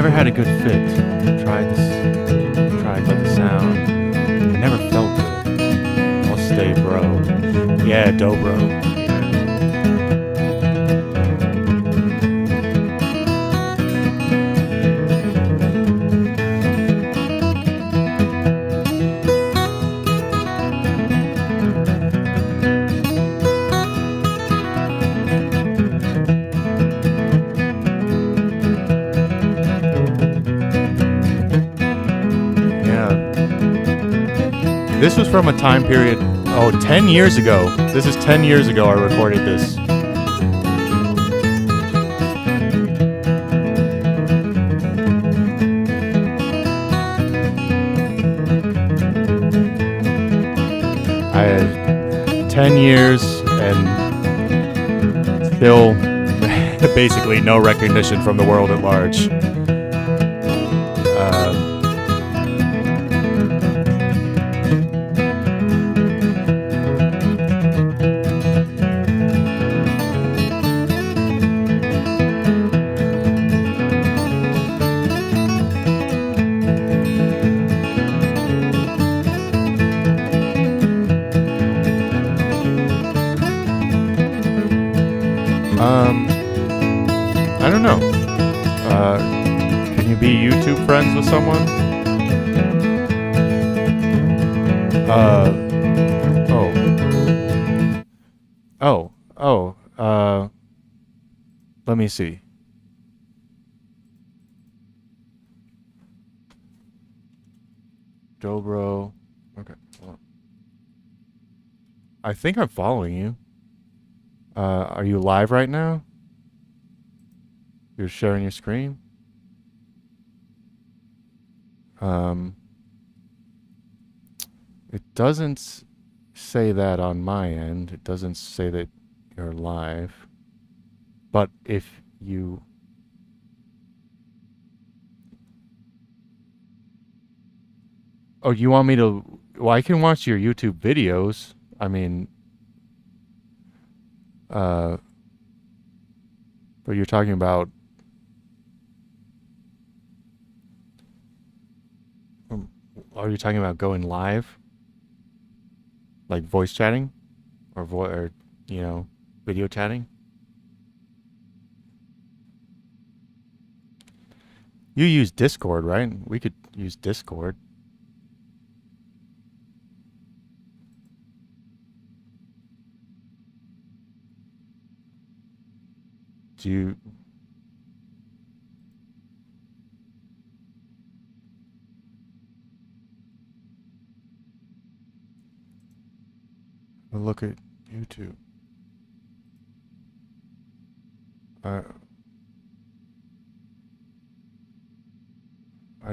never had a good fit. Tried by the sound. I never felt good. I'll stay bro. Yeah, dobro. This was from a time period, 10 years ago. This is 10 years ago I recorded this. I had 10 years and still basically no recognition from the world at large. I don't know. Can you be YouTube friends with someone? Let me see. Dobro. Okay. Hold on. I think I'm following you. Are you live right now? You're sharing your screen? It doesn't say that on my end. It doesn't say that you're live. But if you... Oh, you want me to... Well, I can watch your YouTube videos. I mean... But you're talking about... Are you talking about going live? Like voice chatting? Or you know, video chatting? You use Discord, right? We could use Discord. Do you... Look at YouTube. I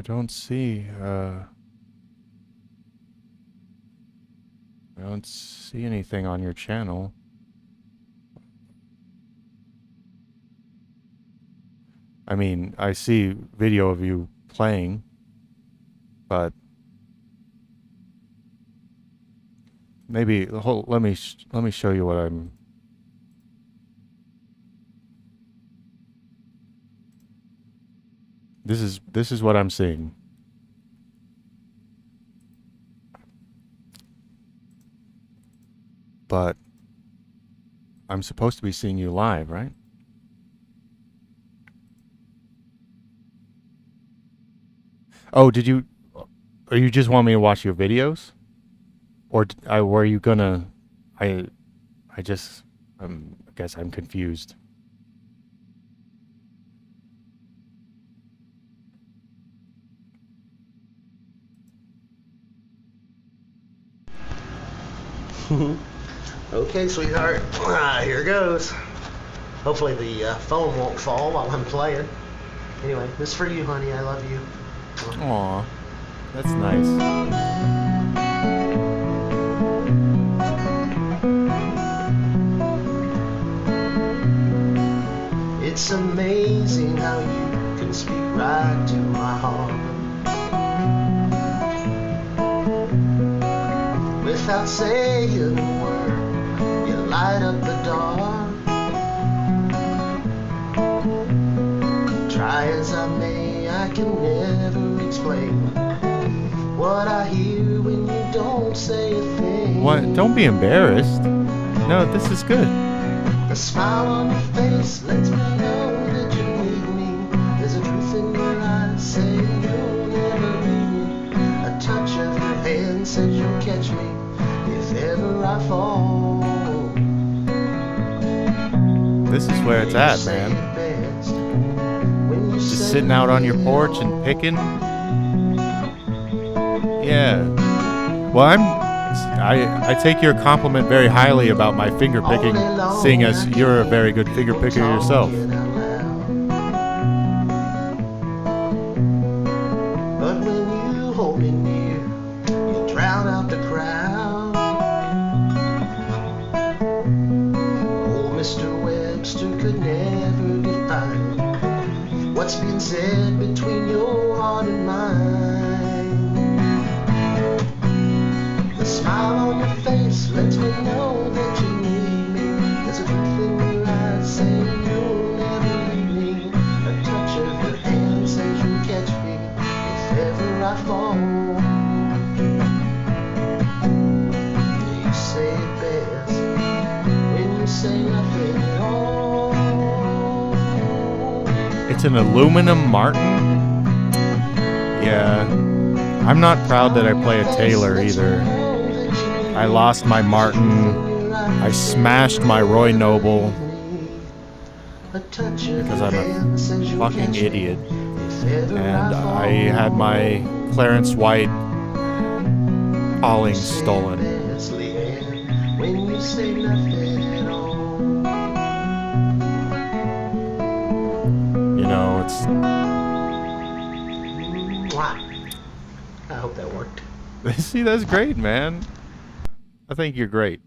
don't see, I don't see anything on your channel. I mean, I see video of you playing, but maybe let me show you what I'm... This is what I'm seeing. But I'm supposed to be seeing you live, right? Oh, did you... Or you just want me to watch your videos? Or were you gonna... I guess I'm confused. Okay, sweetheart. Here goes. Hopefully the phone won't fall while I'm playing. Anyway, this is for you, honey. I love you. Aw, that's nice. It's amazing how you can speak right to my heart. Without saying a word, you light up the dark. Try as I may, I can never explain what I hear when you don't say a thing. What? Don't be embarrassed. No, this is good. The smile on your face lets me know that you need me. There's a truth in your eyes saying you'll never leave me. A touch of your hand says you'll catch me if ever I fall. This is where it's at, man. Just sitting out on your porch and picking. Yeah. Well, I take your compliment very highly about my finger picking, seeing as you're a very good finger picker yourself. But when you hold me near, you drown out the crowd. Old Mr. Webster could never define what's been said between your heart and mine. The smile on your face lets me know that you need me. There's a truth in your eyes saying you'll never leave me. A touch of your hand says you'll catch me if ever I fall. You say it best when you say nothing at all. It's an aluminum Martin? Yeah. I'm not proud that I play a Taylor either. I lost my Martin. I smashed my Roy Noble. Because I'm a fucking idiot. And I had my Clarence White Pauling stolen. When you say nothing at all. You know, it's... I hope that worked. See, that's great, man. I think you're great.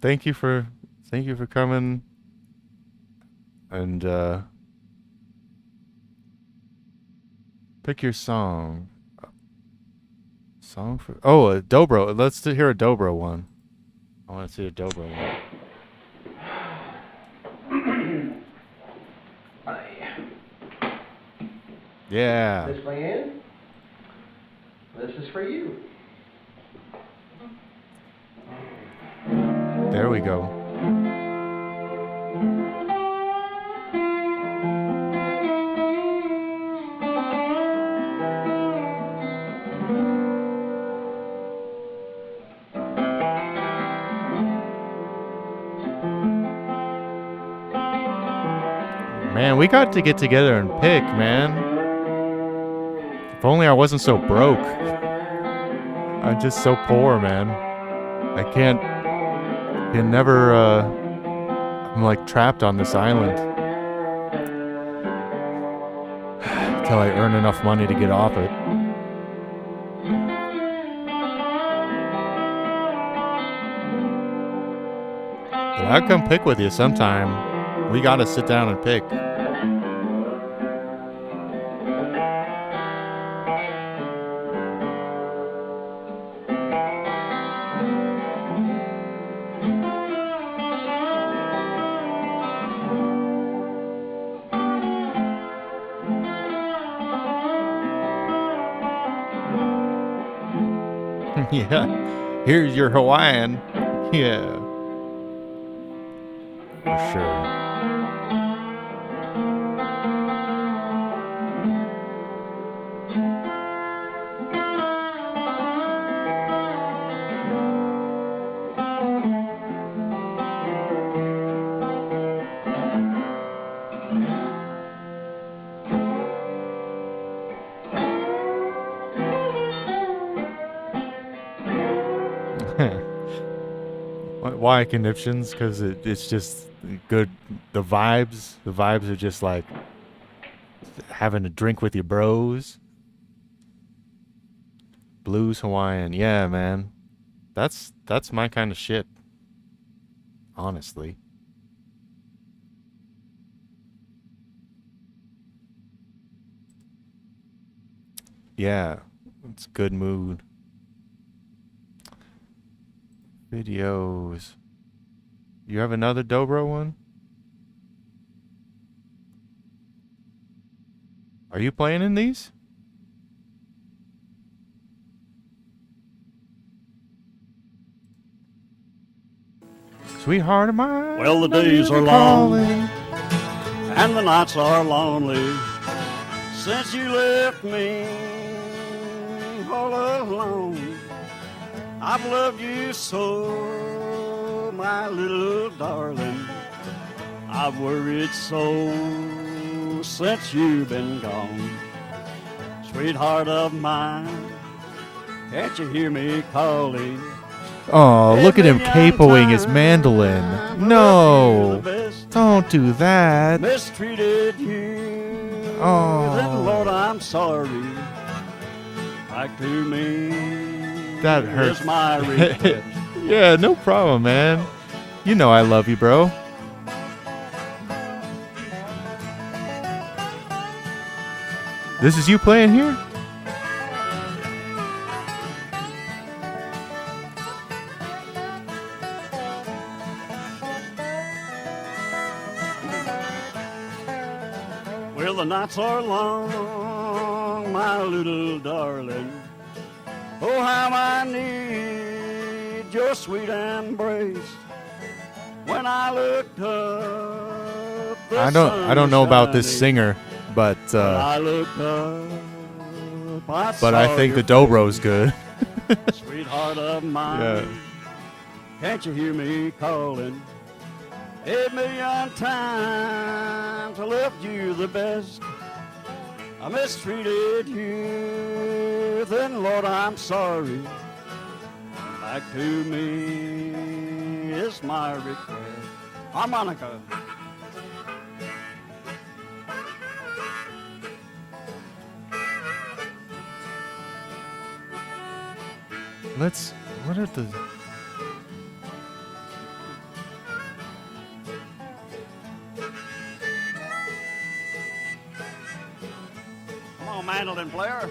Thank you for coming. And pick your song. Song for a dobro. Let's hear a dobro one. I want to see a dobro one. Yeah. This way in. This is for you. There we go. Man, we got to get together and pick, man. If only I wasn't so broke. I'm just so poor, man. I can never, I'm like trapped on this island. Till I earn enough money to get off it. But I'll come pick with you sometime. We gotta sit down and pick. Yeah, here's your Hawaiian. Yeah, for sure. Why conniptions? Because it's just good. The vibes are just like having a drink with your bros. Blues Hawaiian, yeah, man. That's my kind of shit. Honestly. Yeah, it's good mood. Videos. You have another dobro one? Are you playing in these? Sweetheart of mine. Well, the days are long and the nights are lonely since you left me all alone. I've loved you so, my little darling. I've worried so since you've been gone. Sweetheart of mine, can't you hear me calling? Oh, look at him capoing his mandolin. No, don't do that. Mistreated you. Oh. Then, Lord, I'm sorry. Back to me. That hurts. Is my request. Yeah, no problem, man. You know I love you, bro. This is you playing here? Well, the nights are long, my little darling. Oh, how I need your sweet embrace. When I looked up, I don't know about this singer, but I looked up, but I think the dobro's good. Sweetheart of mine, Yeah. can't you hear me calling? 8,000,000 times I loved you the best. I mistreated you, then Lord I'm sorry. Back to me is my request. Harmonica. What are the... Come on, mandolin player.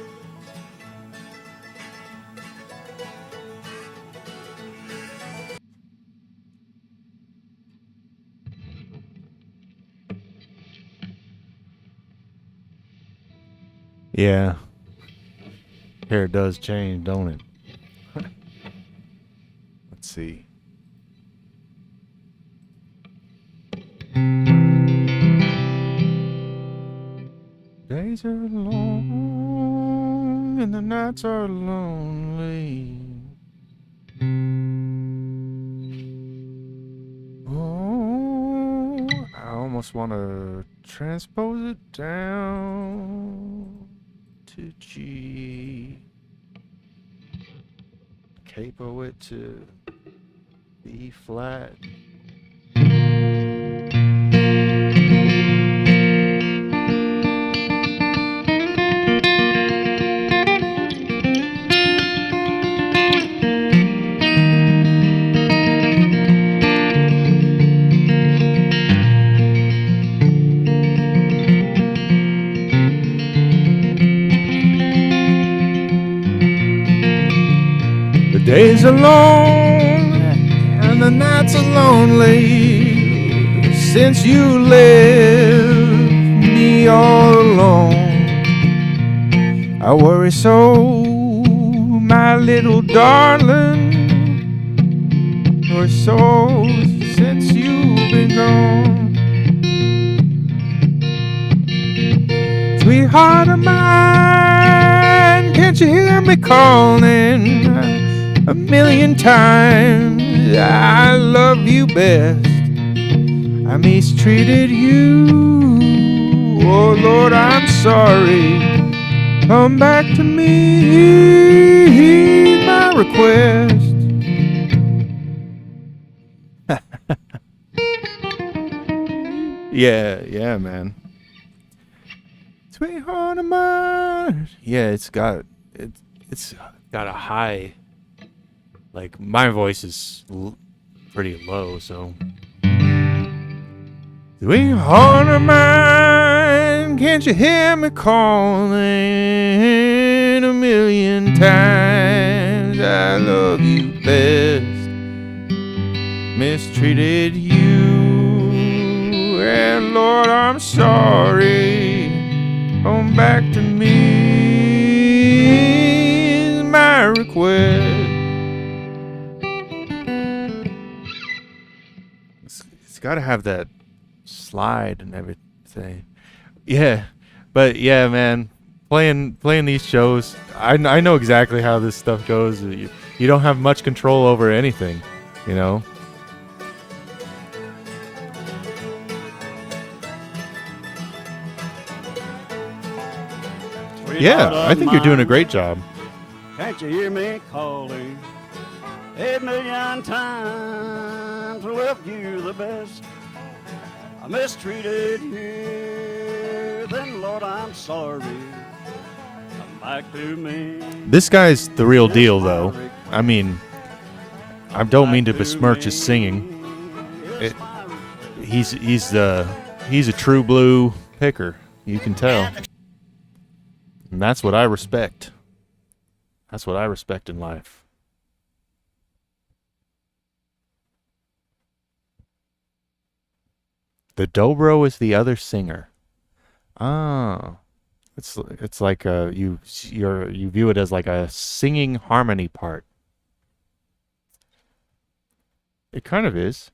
Yeah. Hair does change, don't it? Let's see. Days are long and the nights are lonely. Oh, I almost want to transpose it down to G. Capo it to B flat. The days are long and the nights are lonely since you left me all alone. I worry so, my little darling, or so since you've been gone. Sweetheart of mine, can't you hear me calling? 1,000,000 times I love you best. I mistreated you. Oh Lord, I'm sorry. Come back to me, heed my request. Yeah, man. Sweetheart of mine. Yeah, it's got a high. Like, my voice is pretty low, so. Sweetheart of mine, can't you hear me calling 1,000,000 times? I love you best. Mistreated you, and Lord, I'm sorry. Come back to me is my request. It's got to have that slide and everything. Yeah, but yeah, man, playing these shows, I know exactly how this stuff goes. You don't have much control over anything, you know. Yeah, I think you're doing a great job. Can't you hear me calling? 8,000,000 times I left you the best. I mistreated you, then Lord I'm sorry. Come back to me. This guy's the real deal, though. I mean, I don't mean to besmirch his singing. He's a true blue picker. You can tell. And that's what I respect. That's what I respect in life. The dobro is the other singer. Ah, it's like you view it as like a singing harmony part. It kind of is.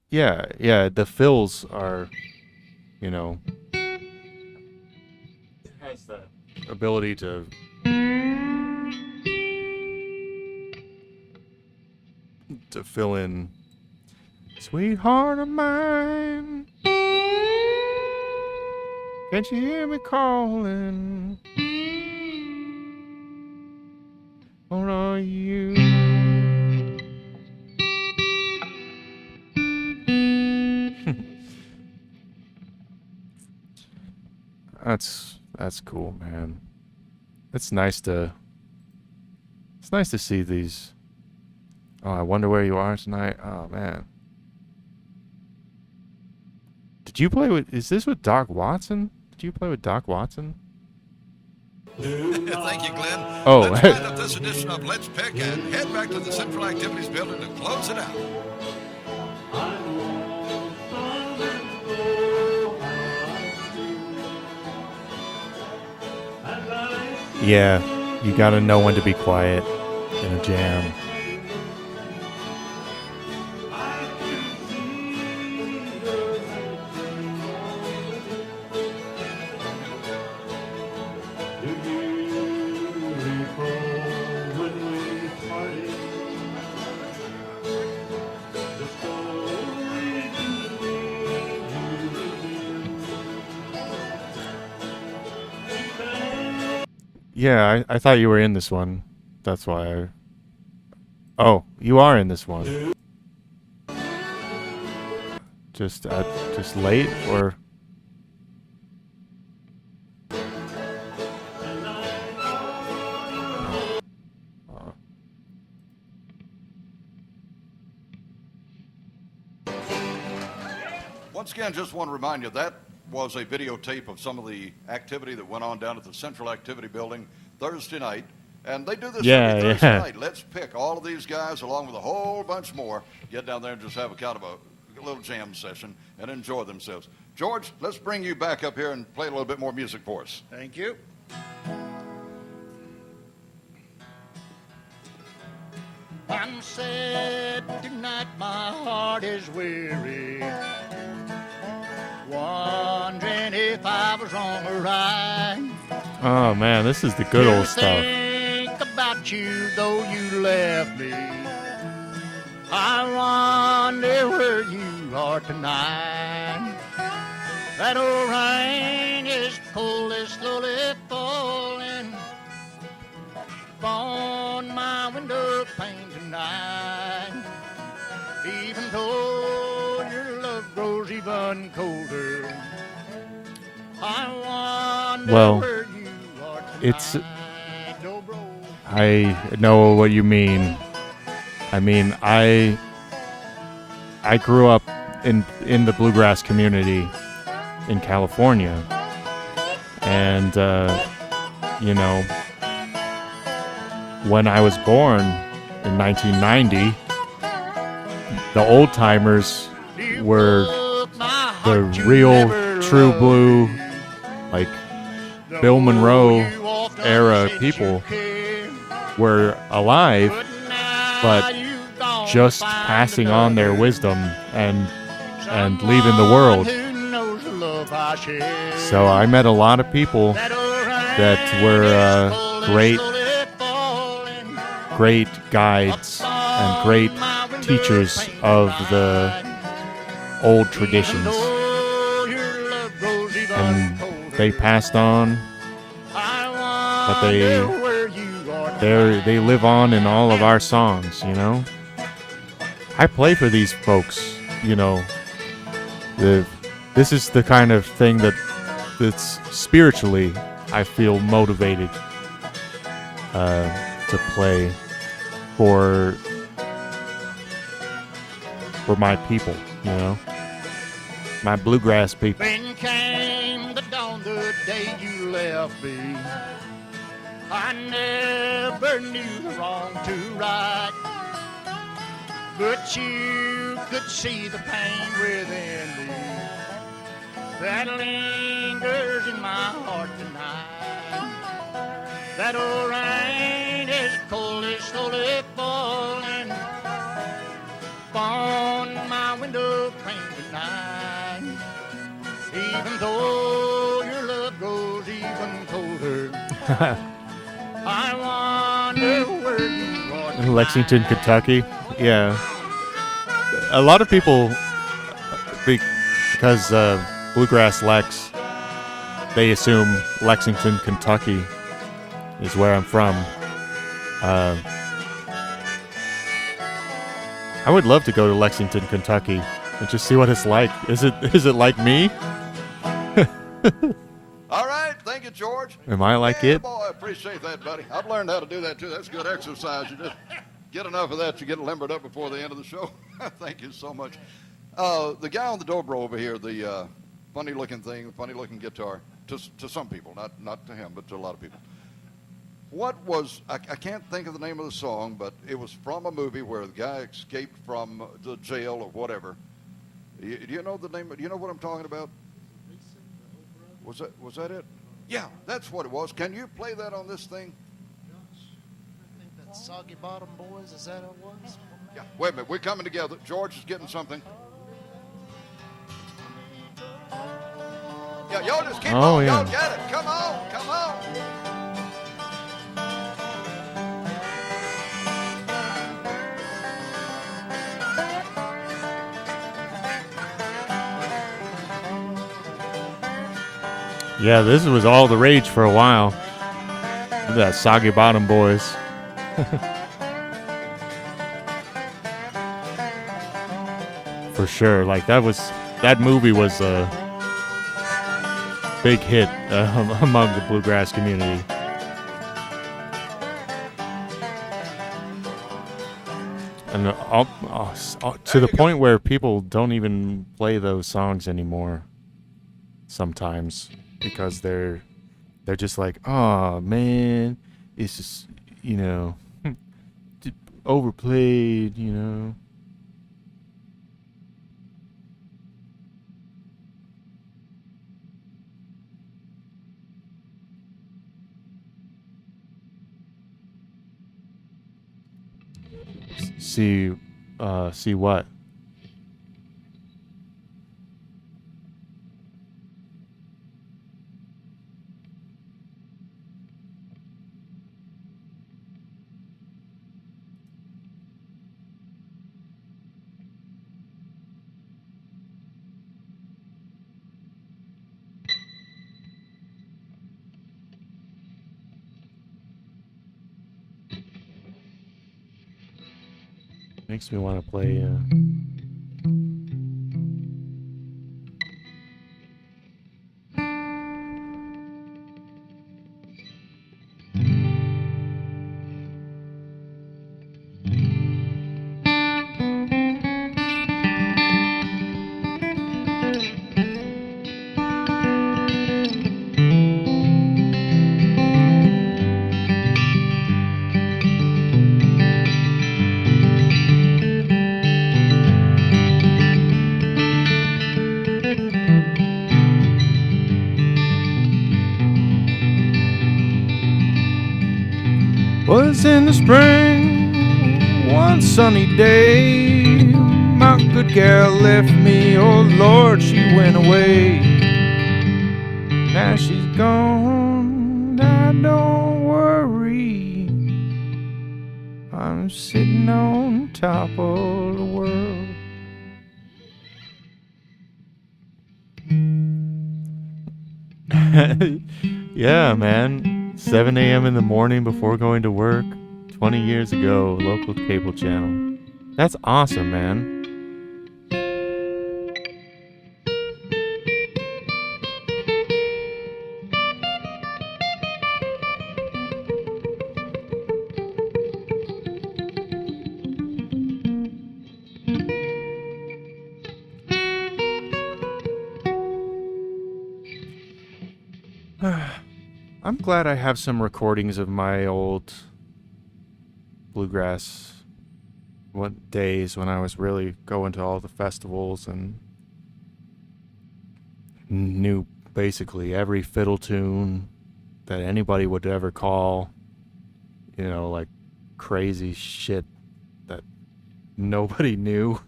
Yeah. The fills are, you know, it has the ability to fill in. Sweetheart of mine, can't you hear me calling? What are you? That's cool, man. It's nice to see these. Oh, I wonder where you are tonight. Oh man. Did you play with, is this with Doc Watson? Did you play with Doc Watson? Thank you, Glenn. Oh. Let's wind up this edition of Let's Pick and head back to the Central Activities Building to close it out. Yeah, you gotta know when to be quiet in a jam. Yeah, I thought you were in this one. That's why I... Oh, you are in this one. Just late, or... Once again, just want to remind you that was a videotape of some of the activity that went on down at the Central Activity Building Thursday night. And they do this every Thursday night. Let's pick all of these guys along with a whole bunch more. Get down there and just have a kind of a little jam session and enjoy themselves. George, let's bring you back up here and play a little bit more music for us. Thank you. I'm sad tonight, my heart is weary, wondering if I was wrong or right. Oh man, this is the good old stuff. Think about you, though you left me. I wonder where you are tonight. That old rain is cold, is slowly falling on my window pane tonight. Even though your love grows even colder, I wonder where you are tonight. It's... I know what you mean. I mean, I grew up in the bluegrass community in California, and you know, when I was born in 1990, the old timers were the real true blue like Bill Monroe era people were alive, but just passing on their wisdom and leaving the world. So I met a lot of people that were great guides and great teachers of the old traditions. And they passed on, but they live on in all of our songs, you know? I play for these folks, you know. This is the kind of thing that's spiritually I feel motivated to play for my people, you know, my bluegrass people. When came the dawn, the day you left me, I never knew the wrong to right, but you could see the pain within me that lingers in my heart tonight. That old rain is cold, is slowly falling on my window pane tonight. Even though your love grows even colder, I wonder where you are tonight. Lexington, Kentucky. Yeah. A lot of people, because Bluegrass Lex, they assume Lexington, Kentucky is where I'm from. I would love to go to Lexington, Kentucky and just see what it's like. Is it like me? All right, thank you, George. Am I like it? Boy, I appreciate that, buddy. I've learned how to do that, too. That's good exercise. You just get enough of that, you get limbered up before the end of the show. Thank you so much. The guy on the dobro over here, the funny-looking thing, funny-looking guitar, to some people, not to him, but to a lot of people. What was, I can't think of the name of the song, but it was from a movie where the guy escaped from the jail or whatever. Do you know the name? Do you know what I'm talking about? Was that it? Yeah, that's what it was. Can you play that on this thing? I think that's Soggy Bottom Boys. Is that what it was? Yeah. Wait a minute. We're coming together. George is getting something. Yeah, y'all just keep on. Yeah. Y'all get it. Come on. Come on. Yeah, this was all the rage for a while. Look at that Soggy Bottom Boys. For sure. Like that movie was a big hit among the bluegrass community. And to the point where people don't even play those songs anymore sometimes. Because they're just like, oh man, it's just, you know, overplayed, you know. See what? Makes me want to play. 'twas in the spring, one sunny day. My good girl left me, oh Lord, she went away. Now she's gone, I don't worry. I'm sitting on top of the world. Yeah, man. 7 a.m. in the morning before going to work. 20 years ago, local cable channel. That's awesome, man. I'm glad I have some recordings of my old bluegrass days when I was really going to all the festivals and knew basically every fiddle tune that anybody would ever call, you know, like crazy shit that nobody knew,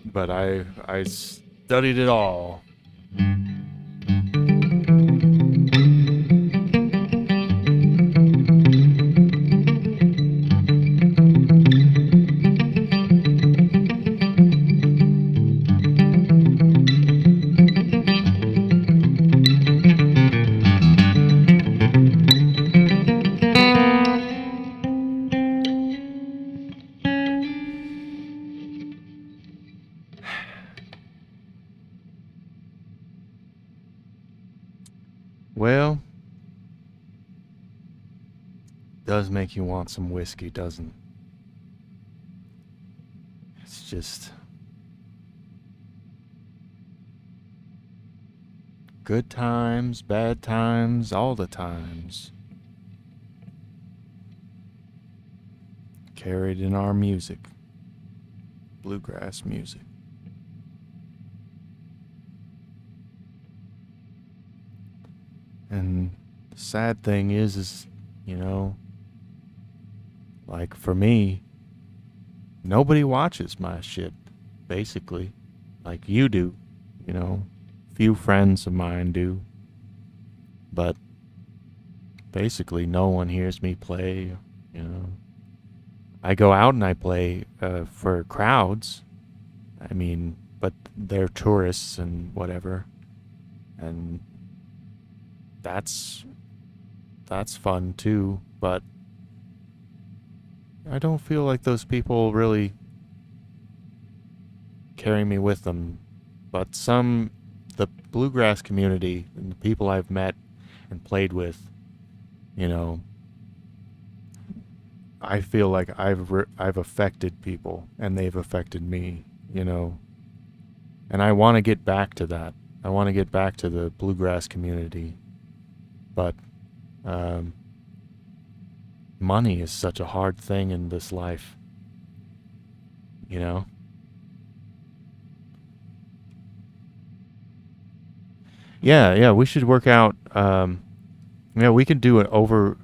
but I studied it all. Well, does make you want some whiskey, doesn't it? It's just good times, bad times, all the times. Carried in our music. Bluegrass music. And the sad thing is, you know, like for me, nobody watches my shit, basically. Like you do, you know. Few friends of mine do. But basically no one hears me play, you know. I go out and I play for crowds. I mean, but they're tourists and whatever. And that's fun too, but I don't feel like those people really carry me with them. But the bluegrass community and the people I've met and played with, you know, I feel like I've affected people and they've affected me, you know. And I want to get back to that. I want to get back to the bluegrass community. But money is such a hard thing in this life, you know. Yeah, we should work out. Yeah, we can do an overdub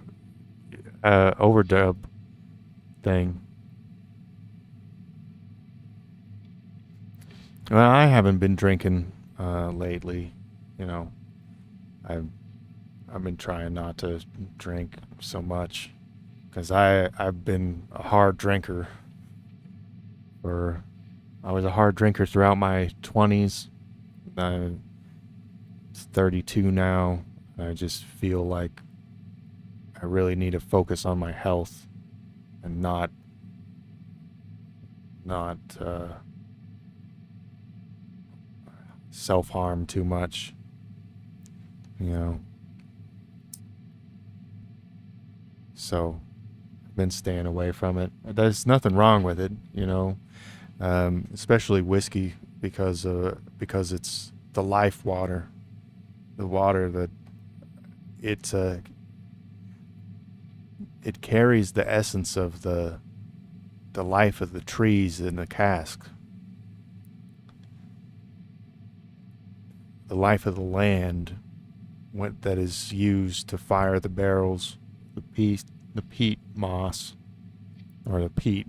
thing. Well, I haven't been drinking lately, you know. I've been trying not to drink so much because I've been a hard drinker. I was a hard drinker throughout my 20s. I'm 32 now. I just feel like I really need to focus on my health and not self-harm too much, you know. So I've been staying away from it. There's nothing wrong with it, you know, especially whiskey because it's the life water, the water that it carries the essence of the life of the trees in the cask, the life of the land that is used to fire the barrels, the peat moss or the peat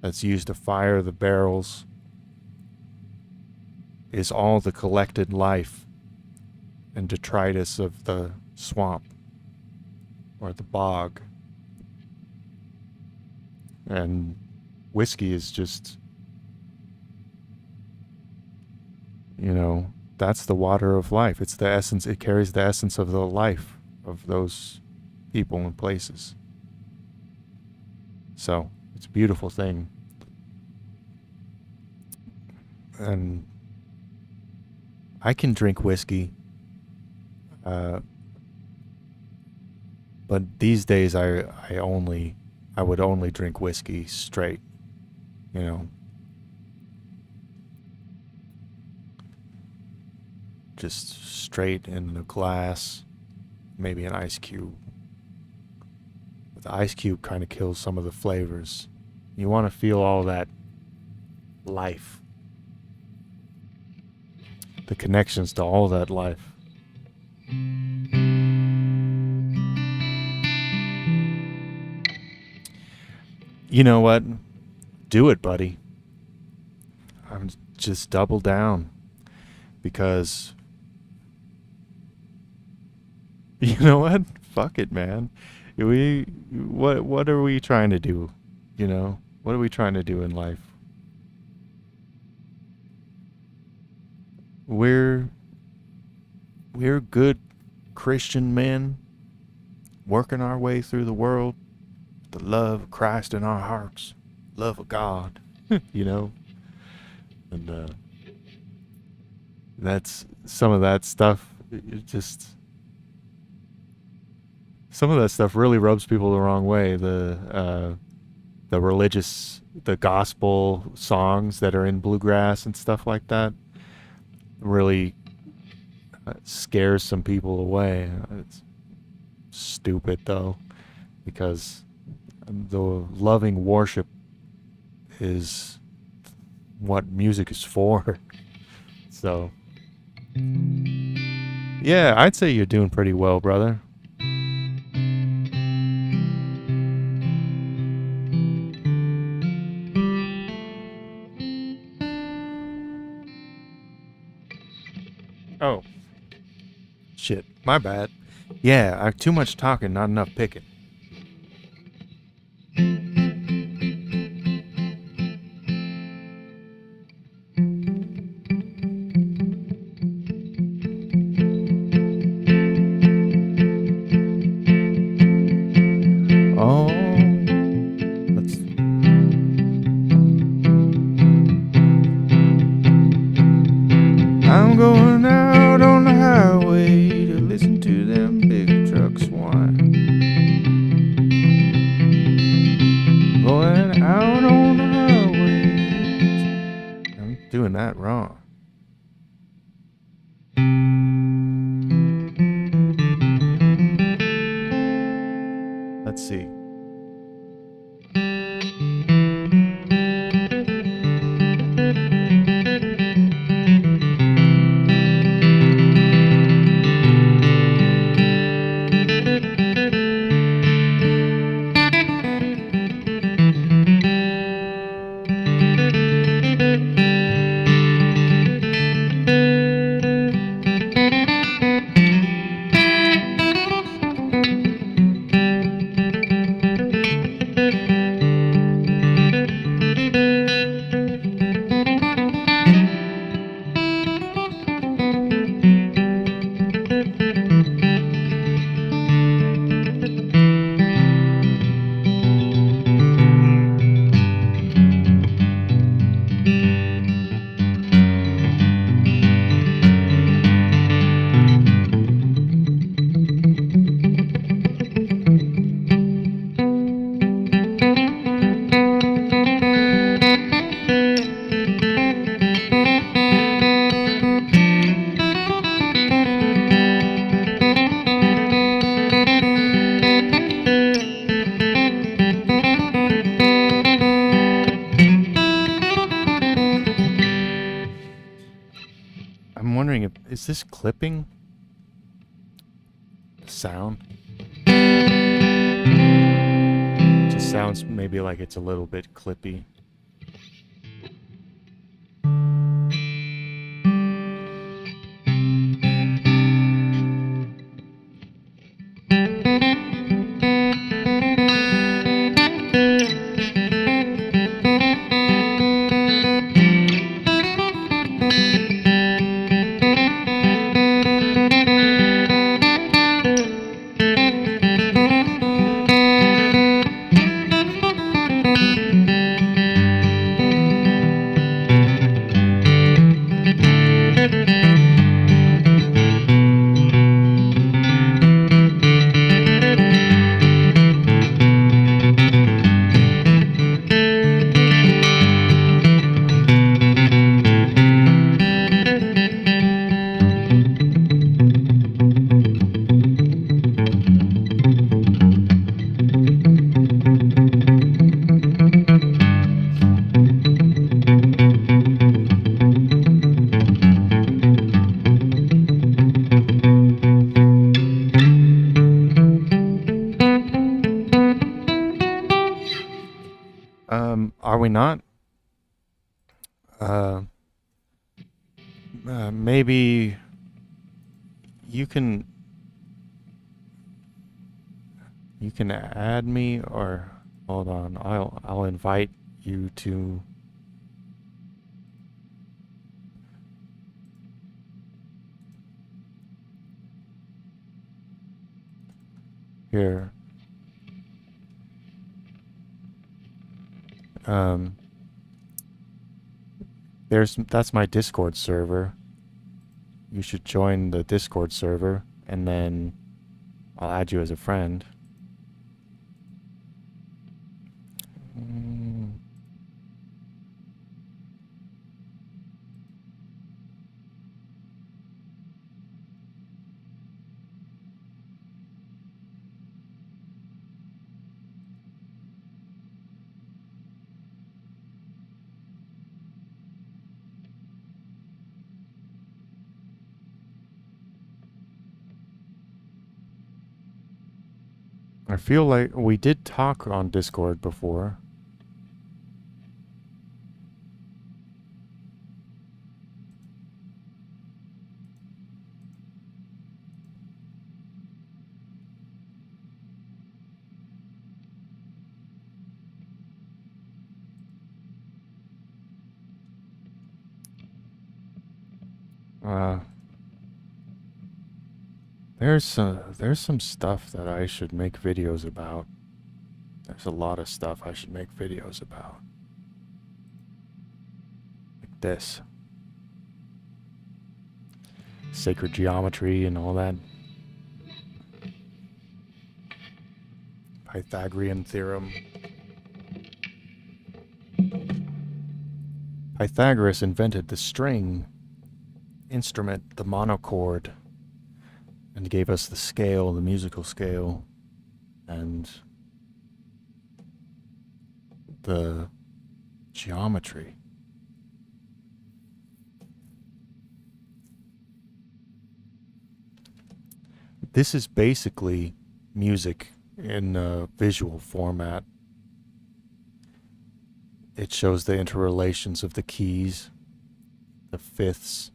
that's used to fire the barrels is all the collected life and detritus of the swamp or the bog. And whiskey is just, you know, that's the water of life. It's the essence, it carries the essence of the life of those people and places. So, it's a beautiful thing. And I can drink whiskey, but these days I would only drink whiskey straight, you know. Just straight in a glass, maybe an ice cube. But the ice cube kind of kills some of the flavors. You want to feel all that life. The connections to all that life. You know what? Do it, buddy. I'm just double down. Because you know what? Fuck it, man. What are we trying to do? You know? What are we trying to do in life? We're good Christian men working our way through the world. The love of Christ in our hearts. Love of God. You know? And that's some of that stuff. It just some of that stuff really rubs people the wrong way. The religious, the gospel songs that are in bluegrass and stuff like that really scares some people away. It's stupid though, because the loving worship is what music is for. So yeah, I'd say you're doing pretty well, brother. Oh. Shit, my bad. Yeah, too much talking, not enough picking. I'm going out on the highway to listen to them big trucks whine. Going out on the highway. I'm doing that wrong. Let's see. I'm wondering if is this clipping the sound? sounds maybe like it's a little bit clippy. Are we not? Maybe you can add me, or hold on, I'll invite you to here. That's my Discord server. You should join the Discord server, and then I'll add you as a friend. I feel like we did talk on Discord before. There's some stuff that I should make videos about. There's a lot of stuff I should make videos about. Like this. Sacred geometry and all that. Pythagorean theorem. Pythagoras invented the string instrument, the monochord, and gave us the scale, the musical scale, and the geometry. This is basically music in a visual format. It shows the interrelations of the keys, the fifths.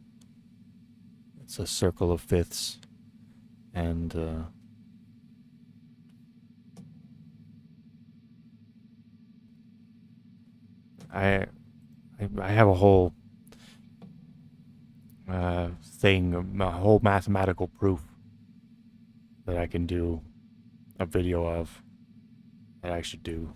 It's a circle of fifths, and I have a whole thing, a whole mathematical proof that I can do a video of, that I should do.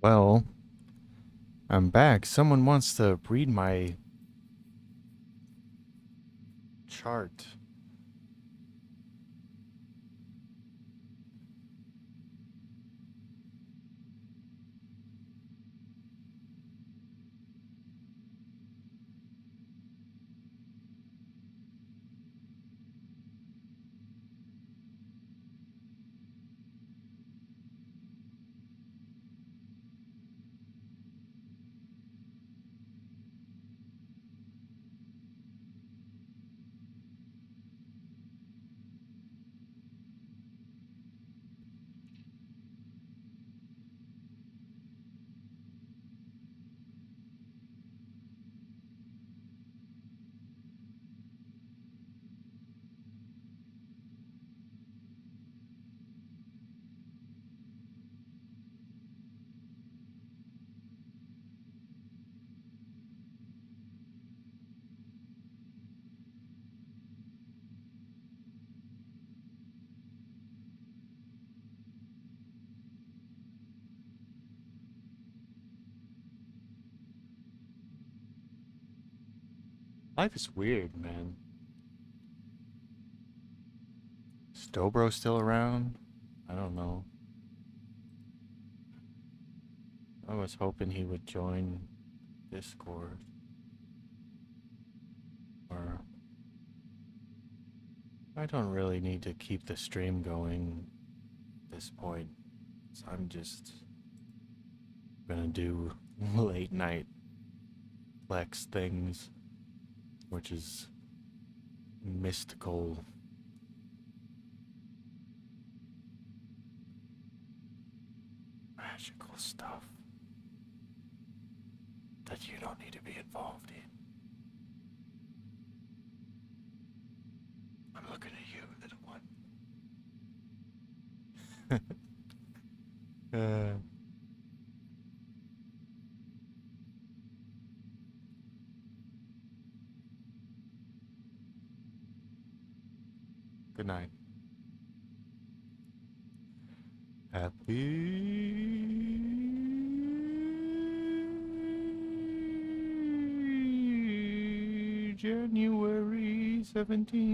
Well, I'm back. Someone wants to read my chart. Life is weird, man. Is Dobro still around? I don't know. I was hoping he would join Discord. Or I don't really need to keep the stream going at this point. So I'm just gonna do late night Lex things, which is mystical. Magical stuff that you don't need to be involved in. I'm looking at you, little one. Good night. Happy January 17th.